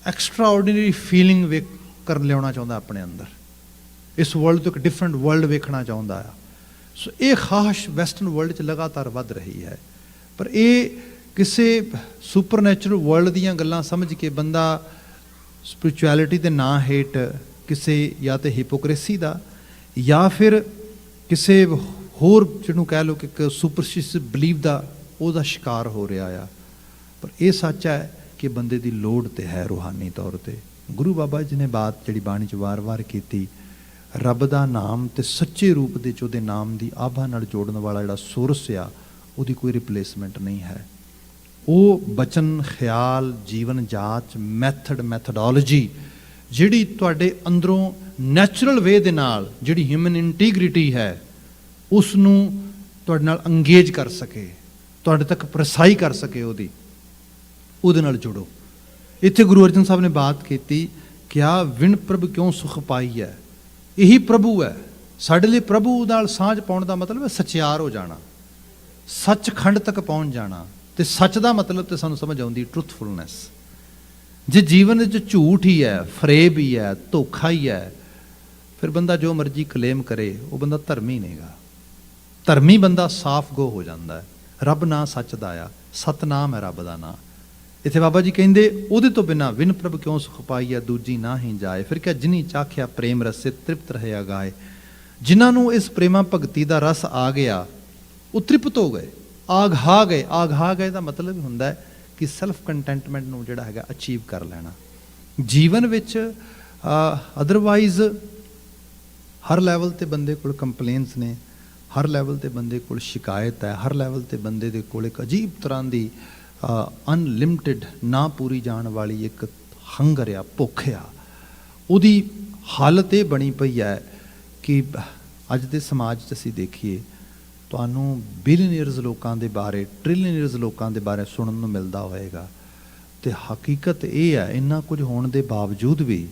ਐਕਸਟਰਾ ਆਰਡੀਨਰੀ ਫੀਲਿੰਗ ਕਰ ਲਿਆਉਣਾ ਚਾਹੁੰਦਾ ਆਪਣੇ ਅੰਦਰ, ਇਸ ਵਰਲਡ ਤੋਂ ਇੱਕ ਡਿਫਰੈਂਟ ਵਰਲਡ ਵੇਖਣਾ ਚਾਹੁੰਦਾ ਆ। ਸੋ ਇਹ ਖਾਸ ਵੈਸਟਰਨ ਵਰਲਡ 'ਚ ਲਗਾਤਾਰ ਵੱਧ ਰਹੀ ਹੈ। ਪਰ ਇਹ ਕਿਸੇ ਸੁਪਰਨੈਚੁਰਲ ਵਰਲਡ ਦੀਆਂ ਗੱਲਾਂ ਸਮਝ ਕੇ ਬੰਦਾ ਸਪਿਰਿਚੁਅਲਿਟੀ ਦੇ ਨਾਂ ਹੇਠ ਕਿਸੇ ਜਾਂ ਤਾਂ ਹਿਪੋਕ੍ਰੇਸੀ ਦਾ ਜਾਂ ਫਿਰ ਕਿਸੇ ਹੋਰ ਜਿਹਨੂੰ ਕਹਿ ਲਓ ਕਿ ਇੱਕ ਸੁਪਰਸਟੀਸ਼ੀਅਸ ਬਿਲੀਵ ਦਾ ਉਹਦਾ ਸ਼ਿਕਾਰ ਹੋ ਰਿਹਾ ਆ। ਪਰ ਇਹ ਸੱਚ ਹੈ ਕਿ ਬੰਦੇ ਦੀ ਲੋੜ ਤੇ ਹੈ ਰੂਹਾਨੀ ਤੌਰ ਤੇ। ਗੁਰੂ ਬਾਬਾ ਜੀ ਨੇ ਬਾਤ ਜਿਹੜੀ ਬਾਣੀ 'ਚ ਵਾਰ-ਵਾਰ ਕੀਤੀ, ਰੱਬ ਦਾ ਨਾਮ ਤੇ ਸੱਚੇ ਰੂਪ ਦੇ 'ਚ ਉਹਦੇ ਨਾਮ ਦੀ ਆਭਾ ਨਾਲ ਜੋੜਨ ਵਾਲਾ ਜਿਹੜਾ ਸੋਰਸ ਆ, ਉਹਦੀ ਕੋਈ ਰਿਪਲੇਸਮੈਂਟ ਨਹੀਂ ਹੈ। ਉਹ ਬਚਨ, ਖਿਆਲ, ਜੀਵਨ ਜਾਚ, ਮੈਥਡੋਲੋਜੀ ਜਿਹੜੀ ਤੁਹਾਡੇ ਅੰਦਰੋਂ ਨੈਚੁਰਲ ਵੇ ਦੇ ਨਾਲ ਜਿਹੜੀ ਹਿਊਮਨ ਇੰਟੀਗ੍ਰਿਟੀ ਹੈ ਉਸ ਨੂੰ ਤੁਹਾਡੇ ਨਾਲ ਅੰਗੇਜ ਕਰ ਸਕੇ, ਤੁਹਾਡੇ ਤੱਕ ਪ੍ਰਸਾਈ ਕਰ ਸਕੇ, ਉਹਦੇ ਨਾਲ ਜੁੜੋ। ਇੱਥੇ ਗੁਰੂ ਅਰਜਨ ਸਾਹਿਬ ਨੇ ਬਾਤ ਕੀਤੀ, ਕਿਆ ਵਿਣ ਪ੍ਰਭ ਕਿਉਂ ਸੁਖ ਪਾਈ ਹੈ। ਇਹੀ ਪ੍ਰਭੂ ਹੈ ਸਾਡੇ ਲਈ। ਪ੍ਰਭੂ ਨਾਲ ਸਾਂਝ ਪਾਉਣ ਦਾ ਮਤਲਬ ਹੈ ਸਚਿਆਰ ਹੋ ਜਾਣਾ, ਸੱਚਖੰਡ ਤੱਕ ਪਹੁੰਚ ਜਾਣਾ। ਤੇ ਸੱਚ ਦਾ ਮਤਲਬ ਤੇ ਸਾਨੂੰ ਸਮਝ ਆਉਂਦੀ ਟਰੂਥਫੁਲਨੈਸ। ਜੇ ਜੀਵਨ ਵਿੱਚ ਝੂਠ ਹੀ ਹੈ, ਫਰੇਬ ਹੀ ਹੈ, ਧੋਖਾ ਹੀ ਹੈ, ਫਿਰ ਬੰਦਾ ਜੋ ਮਰਜ਼ੀ ਕਲੇਮ ਕਰੇ, ਉਹ ਬੰਦਾ ਧਰਮੀ ਨਹੀਂਗਾ। ਧਰਮੀ ਬੰਦਾ ਸਾਫ਼ ਗੋ ਹੋ ਜਾਂਦਾ ਹੈ। ਰੱਬ ਨਾਂ ਸੱਚ ਦਾ ਆ, ਸਤਨਾਮ ਹੈ ਰੱਬ ਦਾ ਨਾਂ। ਇੱਥੇ ਬਾਬਾ ਜੀ ਕਹਿੰਦੇ ਉਹਦੇ ਤੋਂ ਬਿਨਾਂ ਵਿਨ ਪ੍ਰਭ ਕਿਉਂ ਸੁਖ ਪਾਈ ਹੈ, ਦੂਜੀ ਨਾ ਹੀ ਜਾਏ। ਫਿਰ ਕਿਆ ਜਿਨੀ ਚਾਖਿਆ ਪ੍ਰੇਮ ਰਸੇ ਤ੍ਰਿਪਤ ਰਹਿਆ ਗਾਏ। ਜਿਨ੍ਹਾਂ ਨੂੰ ਇਸ ਪ੍ਰੇਮਾ ਭਗਤੀ ਦਾ ਰਸ ਆ ਗਿਆ ਉਹ ਤ੍ਰਿਪਤ ਹੋ ਗਏ, ਆਘਾ ਗਏ। ਆਘਾ ਗਏ ਦਾ ਮਤਲਬ ਹੁੰਦਾ ਹੈ ਕਿ ਸੈਲਫ ਕੰਟੈਂਟਮੈਂਟ ਨੂੰ ਜਿਹੜਾ ਹੈਗਾ ਅਚੀਵ ਕਰ ਲੈਣਾ ਜੀਵਨ ਵਿੱਚ। ਅਦਰਵਾਈਜ਼ ਹਰ ਲੈਵਲ 'ਤੇ ਬੰਦੇ ਕੋਲ ਕੰਪਲੇਨਸ ਨੇ, ਹਰ ਲੈਵਲ 'ਤੇ ਬੰਦੇ ਕੋਲ ਸ਼ਿਕਾਇਤ ਹੈ, ਹਰ ਲੈਵਲ 'ਤੇ ਬੰਦੇ ਦੇ ਕੋਲ ਇੱਕ ਅਜੀਬ ਤਰ੍ਹਾਂ ਦੀ ਅਨਲਿਮਟਿਡ ਨਾ ਪੂਰੀ ਜਾਣ ਵਾਲੀ ਇੱਕ ਹੰਗਰ ਆ, ਭੁੱਖ ਆ। ਉਹਦੀ ਹਾਲਤ ਇਹ ਬਣੀ ਪਈ ਹੈ ਕਿ ਅੱਜ ਦੇ ਸਮਾਜ 'ਚ ਅਸੀਂ ਦੇਖੀਏ, ਤੁਹਾਨੂੰ ਬਿਲੀਅਨਰਸ ਲੋਕਾਂ ਦੇ ਬਾਰੇ, ਟ੍ਰਿਲੀਅਨਰਸ ਲੋਕਾਂ ਦੇ ਬਾਰੇ ਸੁਣਨ ਨੂੰ ਮਿਲਦਾ ਹੋਏਗਾ। ਅਤੇ ਹਕੀਕਤ ਇਹ ਹੈ, ਇੰਨਾ ਕੁਝ ਹੋਣ ਦੇ ਬਾਵਜੂਦ ਵੀ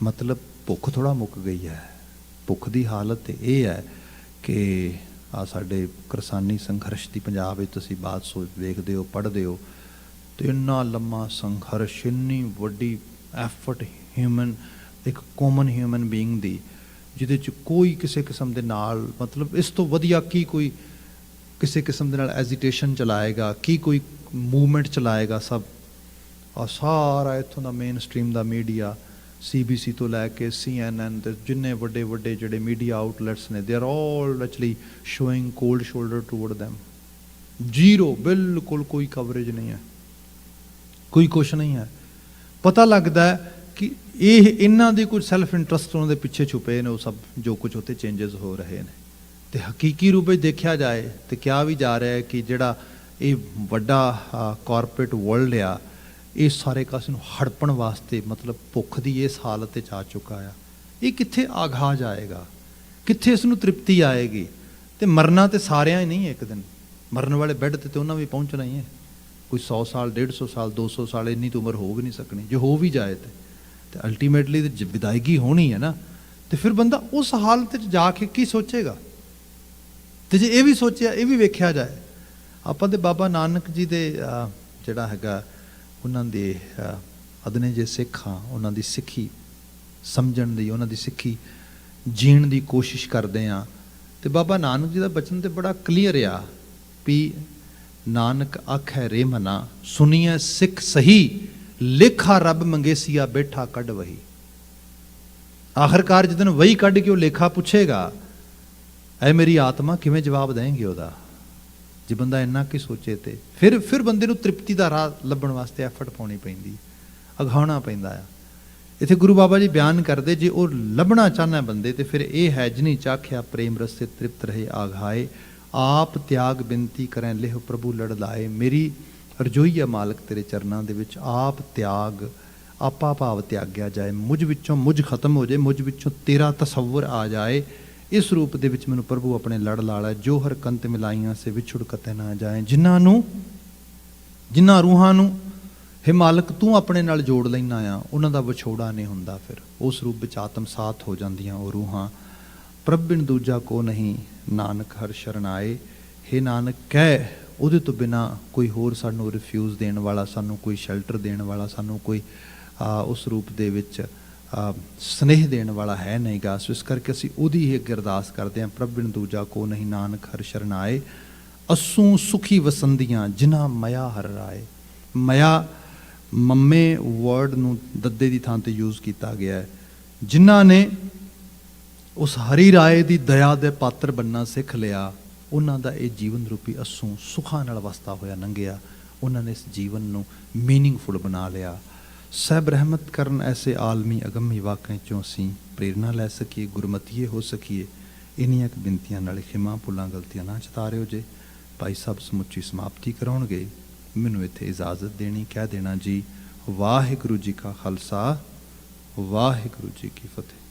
ਮਤਲਬ ਭੁੱਖ ਥੋੜ੍ਹਾ ਮੁੱਕ ਗਈ ਹੈ। ਭੁੱਖ ਦੀ ਹਾਲਤ ਇਹ ਹੈ ਕਿ ਆ ਸਾਡੇ ਕਿਸਾਨੀ ਸੰਘਰਸ਼ ਦੀ ਪੰਜਾਬ ਵਿੱਚ ਤੁਸੀਂ ਬਾਤ ਵੇਖਦੇ ਹੋ, ਪੜ੍ਹਦੇ ਹੋ, ਅਤੇ ਇੰਨਾ ਲੰਮਾ ਸੰਘਰਸ਼, ਇੰਨੀ ਵੱਡੀ ਐਫਰਟ ਹਿਊਮਨ, ਇੱਕ ਕਾਮਨ ਹਿਊਮਨ ਬੀਇੰਗ ਦੀ, ਜਿਹਦੇ 'ਚ ਕੋਈ ਕਿਸੇ ਕਿਸਮ ਦੇ ਨਾਲ ਮਤਲਬ ਇਸ ਤੋਂ ਵਧੀਆ ਕੀ ਕੋਈ ਕਿਸੇ ਕਿਸਮ ਦੇ ਨਾਲ ਐਜੀਟੇਸ਼ਨ ਚਲਾਏਗਾ, ਕੀ ਕੋਈ ਮੂਵਮੈਂਟ ਚਲਾਏਗਾ। ਸਭ ਆ ਸਾਰਾ ਇੱਥੋਂ ਦਾ ਮੇਨ ਸਟਰੀਮ ਦਾ ਮੀਡੀਆ, CBC ਤੋਂ ਲੈ ਕੇ CNN ਤੇ ਜਿੰਨੇ ਵੱਡੇ ਵੱਡੇ ਜਿਹੜੇ ਮੀਡੀਆ ਆਊਟਲੈਟਸ ਨੇ, they are all actually showing cold shoulder toward them. Zero, ਬਿਲਕੁਲ ਕੋਈ ਕਵਰੇਜ ਨਹੀਂ ਹੈ, ਕੋਈ ਕੁਛ ਨਹੀਂ ਹੈ। ਪਤਾ ਲੱਗਦਾ ਹੈ ਕਿ ਇਹ ਇਹਨਾਂ ਦੀ ਕੁਝ ਸੈਲਫ ਇੰਟਰਸਟ ਉਹਨਾਂ ਦੇ ਪਿੱਛੇ ਛੁਪੇ ਨੇ, ਉਹ ਸਭ ਜੋ ਕੁਝ ਉੱਥੇ ਚੇਂਜਸ ਹੋ ਰਹੇ ਨੇ। ਅਤੇ ਹਕੀਕੀ ਰੂਪ ਵਿੱਚ ਦੇਖਿਆ ਜਾਏ ਤਾਂ ਕਿਹਾ ਵੀ ਜਾ ਰਿਹਾ ਹੈ ਕਿ ਜਿਹੜਾ ਇਹ ਵੱਡਾ ਕਾਰਪੋਰੇਟ ਵਰਲਡ ਆ, ਇਹ ਸਾਰੇ ਕਾਸੇ ਨੂੰ ਹੜਪਣ ਵਾਸਤੇ ਮਤਲਬ ਭੁੱਖ ਦੀ ਇਸ ਹਾਲਤ 'ਚ ਆ ਚੁੱਕਾ ਆ। ਇਹ ਕਿੱਥੇ ਆਘਾ ਜਾਏਗਾ, ਕਿੱਥੇ ਇਸ ਨੂੰ ਤ੍ਰਿਪਤੀ ਆਏਗੀ। ਅਤੇ ਮਰਨਾ ਤਾਂ ਸਾਰਿਆਂ ਹੀ ਨਹੀਂ, ਇੱਕ ਦਿਨ ਮਰਨ ਵਾਲੇ ਬੈੱਡ 'ਤੇ ਉਹਨਾਂ ਵੀ ਪਹੁੰਚਣਾ ਹੀ ਹੈ। ਕੋਈ 100 ਸਾਲ, 150 ਸਾਲ, 200 ਸਾਲ, ਇੰਨੀ ਤਾਂ ਉਮਰ ਹੋ ਵੀ ਨਹੀਂ ਸਕਣੀ। ਜੇ ਹੋ ਵੀ ਜਾਏ ਤੇ ਅਲਟੀਮੇਟਲੀ ਤਾਂ ਵਿਦਾਇਗੀ ਹੋਣੀ ਹੈ ਨਾ। ਅਤੇ ਫਿਰ ਬੰਦਾ ਉਸ ਹਾਲਤ 'ਚ ਜਾ ਕੇ ਕੀ ਸੋਚੇਗਾ। ਅਤੇ ਜੇ ਇਹ ਵੀ ਸੋਚਿਆ, ਇਹ ਵੀ ਵੇਖਿਆ ਜਾਏ, ਆਪਾਂ ਦੇ ਬਾਬਾ ਨਾਨਕ ਜੀ ਦੇ ਜਿਹੜਾ ਹੈਗਾ ਉਹਨਾਂ ਦੇ ਅਦਨੇ ਜੇ ਸਿੱਖ ਹਾਂ, ਉਹਨਾਂ ਦੀ ਸਿੱਖੀ ਸਮਝਣ ਦੀ, ਉਹਨਾਂ ਦੀ ਸਿੱਖੀ ਜੀਣ ਦੀ ਕੋਸ਼ਿਸ਼ ਕਰਦੇ ਹਾਂ। ਅਤੇ ਬਾਬਾ ਨਾਨਕ ਜੀ ਦਾ ਬਚਨ ਤਾਂ ਬੜਾ ਕਲੀਅਰ ਆ ਵੀ ਨਾਨਕ ਆਖੈ ਰੇ ਮਨਾ, ਸੁਣੀਐ ਸਿੱਖ ਸਹੀ, ਲੇਖਾ ਰੱਬ ਮੰਗੇਸੀਆ ਬੈਠਾ ਕੱਢ ਵਹੀ। ਆਖਰਕਾਰ ਜਦੋਂ ਵਹੀ ਕੱਢ ਕੇ ਉਹ ਲੇਖਾ ਪੁੱਛੇਗਾ, ਐ ਮੇਰੀ ਆਤਮਾ, ਕਿਵੇਂ ਜਵਾਬ ਦੇਂਗੇ ਉਹਦਾ। ਜੇ ਬੰਦਾ ਇੰਨਾ ਕੀ ਸੋਚੇ ਤੇ ਫਿਰ ਬੰਦੇ ਨੂੰ ਤ੍ਰਿਪਤੀ ਦਾ ਰਾਹ ਲੱਭਣ ਵਾਸਤੇ ਐਫਰਟ ਪਾਉਣੀ ਪੈਂਦੀ। ਅਗਾਉਣਾ ਪੈਂਦਾ ਆ। ਇੱਥੇ ਗੁਰੂ ਬਾਬਾ ਜੀ ਬਿਆਨ ਕਰਦੇ, ਜੇ ਉਹ ਲੱਭਣਾ ਚਾਹੁੰਦਾ ਬੰਦੇ ਤੇ ਫਿਰ ਇਹ ਹੈ, ਜਿਨੀ ਚਾਖਿਆ ਪ੍ਰੇਮ ਰਸੇ ਤ੍ਰਿਪਤ ਰਹੇ ਆਘਾਏ, ਆਪ ਤਿਆਗ ਬਿਨਤੀ ਕਰੈ ਲਿਹ ਪ੍ਰਭੂ ਲੜ ਲਾਏ। ਮੇਰੀ ਰਜੋਈ ਹੈ ਮਾਲਕ ਤੇਰੇ ਚਰਨਾਂ ਦੇ ਵਿੱਚ, ਆਪ ਤਿਆਗ, ਆਪਾ ਭਾਵ ਤਿਆਗਿਆ ਜਾਏ, ਮੁਝ ਵਿੱਚੋਂ ਮੁਝ ਖਤਮ ਹੋ ਜਾਏ, ਮੁਝ ਵਿੱਚੋਂ ਤੇਰਾ ਤਸੱਵਰ ਆ ਜਾਏ, ਇਸ ਰੂਪ ਦੇ ਵਿੱਚ ਮੈਨੂੰ ਪ੍ਰਭੂ ਆਪਣੇ ਲੜ ਲਾਲਾ। ਜੋ ਹਰ ਕੰਤ ਮਿਲਾਈਆਂ ਸੇ ਵਿਛੁੜ ਕਤੈ ਨਾ ਜਾਏ, ਜਿਨ੍ਹਾਂ ਰੂਹਾਂ ਨੂੰ ਹੇ ਮਾਲਕ ਤੂੰ ਆਪਣੇ ਨਾਲ ਜੋੜ ਲੈਣਾ ਆ, ਉਹਨਾਂ ਦਾ ਵਿਛੋੜਾ ਨਹੀਂ ਹੁੰਦਾ। ਫਿਰ ਉਸ ਰੂਪ ਵਿੱਚ ਆਤਮਸਾਤ ਹੋ ਜਾਂਦੀਆਂ ਉਹ ਰੂਹਾਂ। ਪ੍ਰਭ ਬਿਨ ਦੂਜਾ ਕੋ ਨਹੀਂ ਨਾਨਕ ਹਰ ਸ਼ਰਨ ਆਏ। ਹੇ ਨਾਨਕ ਕਹਿ, ਉਹਦੇ ਤੋਂ ਬਿਨਾਂ ਕੋਈ ਹੋਰ ਸਾਨੂੰ ਰਿਫਿਊਜ਼ ਦੇਣ ਵਾਲਾ, ਸਾਨੂੰ ਕੋਈ ਸ਼ੈਲਟਰ ਦੇਣ ਵਾਲਾ, ਸਾਨੂੰ ਕੋਈ ਉਸ ਰੂਪ ਦੇ ਵਿੱਚ ਸਨੇਹ ਦੇਣ ਵਾਲਾ ਹੈ ਨਹੀਂ ਗਾ। ਸੋ ਇਸ ਕਰਕੇ ਅਸੀਂ ਉਹਦੀ ਹੀ ਅੱਗੇ ਅਰਦਾਸ ਕਰਦੇ ਹਾਂ, ਪ੍ਰਭ ਬਿਨ ਦੂਜਾ ਕੋ ਨਹੀਂ ਨਾਨਕ ਹਰ ਸ਼ਰਨ ਆਏ। ਅਸੂ ਸੁਖੀ ਵਸੰਦੀਆਂ ਜਿਨ੍ਹਾਂ ਮਇਆ ਹਰ ਰਾਏ। ਮਇਆ ਮੰਮੇ ਵਰਡ ਨੂੰ ਦੱਦੇ ਦੀ ਥਾਂ ਤੇ ਯੂਜ਼ ਕੀਤਾ ਗਿਆ ਹੈ। ਜਿਨ੍ਹਾਂ ਨੇ ਉਸ ਹਰੀ ਰਾਏ ਦੀ ਦਇਆ ਦੇ ਪਾਤਰ ਬੰਨਾ ਸਿੱਖ ਲਿਆ, ਉਹਨਾਂ ਦਾ ਇਹ ਜੀਵਨ ਰੂਪੀ ਅਸੂ ਸੁੱਖਾਂ ਨਾਲ ਵਸਦਾ ਹੋਇਆ ਲੰਘਿਆ। ਉਹਨਾਂ ਨੇ ਇਸ ਜੀਵਨ ਨੂੰ ਮੀਨਿੰਗਫੁਲ ਬਣਾ ਲਿਆ। ਸਹਿਬ ਰਹਿਮਤ ਕਰਨ ਐਸੇ ਆਲਮੀ ਅਗੰਮੀ ਵਾਕਿਆਂ 'ਚੋਂ ਅਸੀਂ ਪ੍ਰੇਰਨਾ ਲੈ ਸਕੀਏ, ਗੁਰਮਤੀਏ ਹੋ ਸਕੀਏ। ਇੰਨੀਆਂ ਕੁ ਬਿਨਤੀਆਂ ਨਾਲ ਖਿਮਾ ਭੁੱਲਾਂ ਗਲਤੀਆਂ ਨਾ ਚਿਤਾਰਿਓ ਜੇ। ਭਾਈ ਸਾਹਿਬ ਸਮੁੱਚੀ ਸਮਾਪਤੀ ਕਰਾਉਣਗੇ, ਮੈਨੂੰ ਇੱਥੇ ਇਜਾਜ਼ਤ ਦੇਣੀ, ਕਹਿ ਦੇਣਾ ਜੀ ਵਾਹਿਗੁਰੂ ਜੀ ਕਾ ਖਾਲਸਾ, ਵਾਹਿਗੁਰੂ ਜੀ ਕੀ ਫਤਿਹ।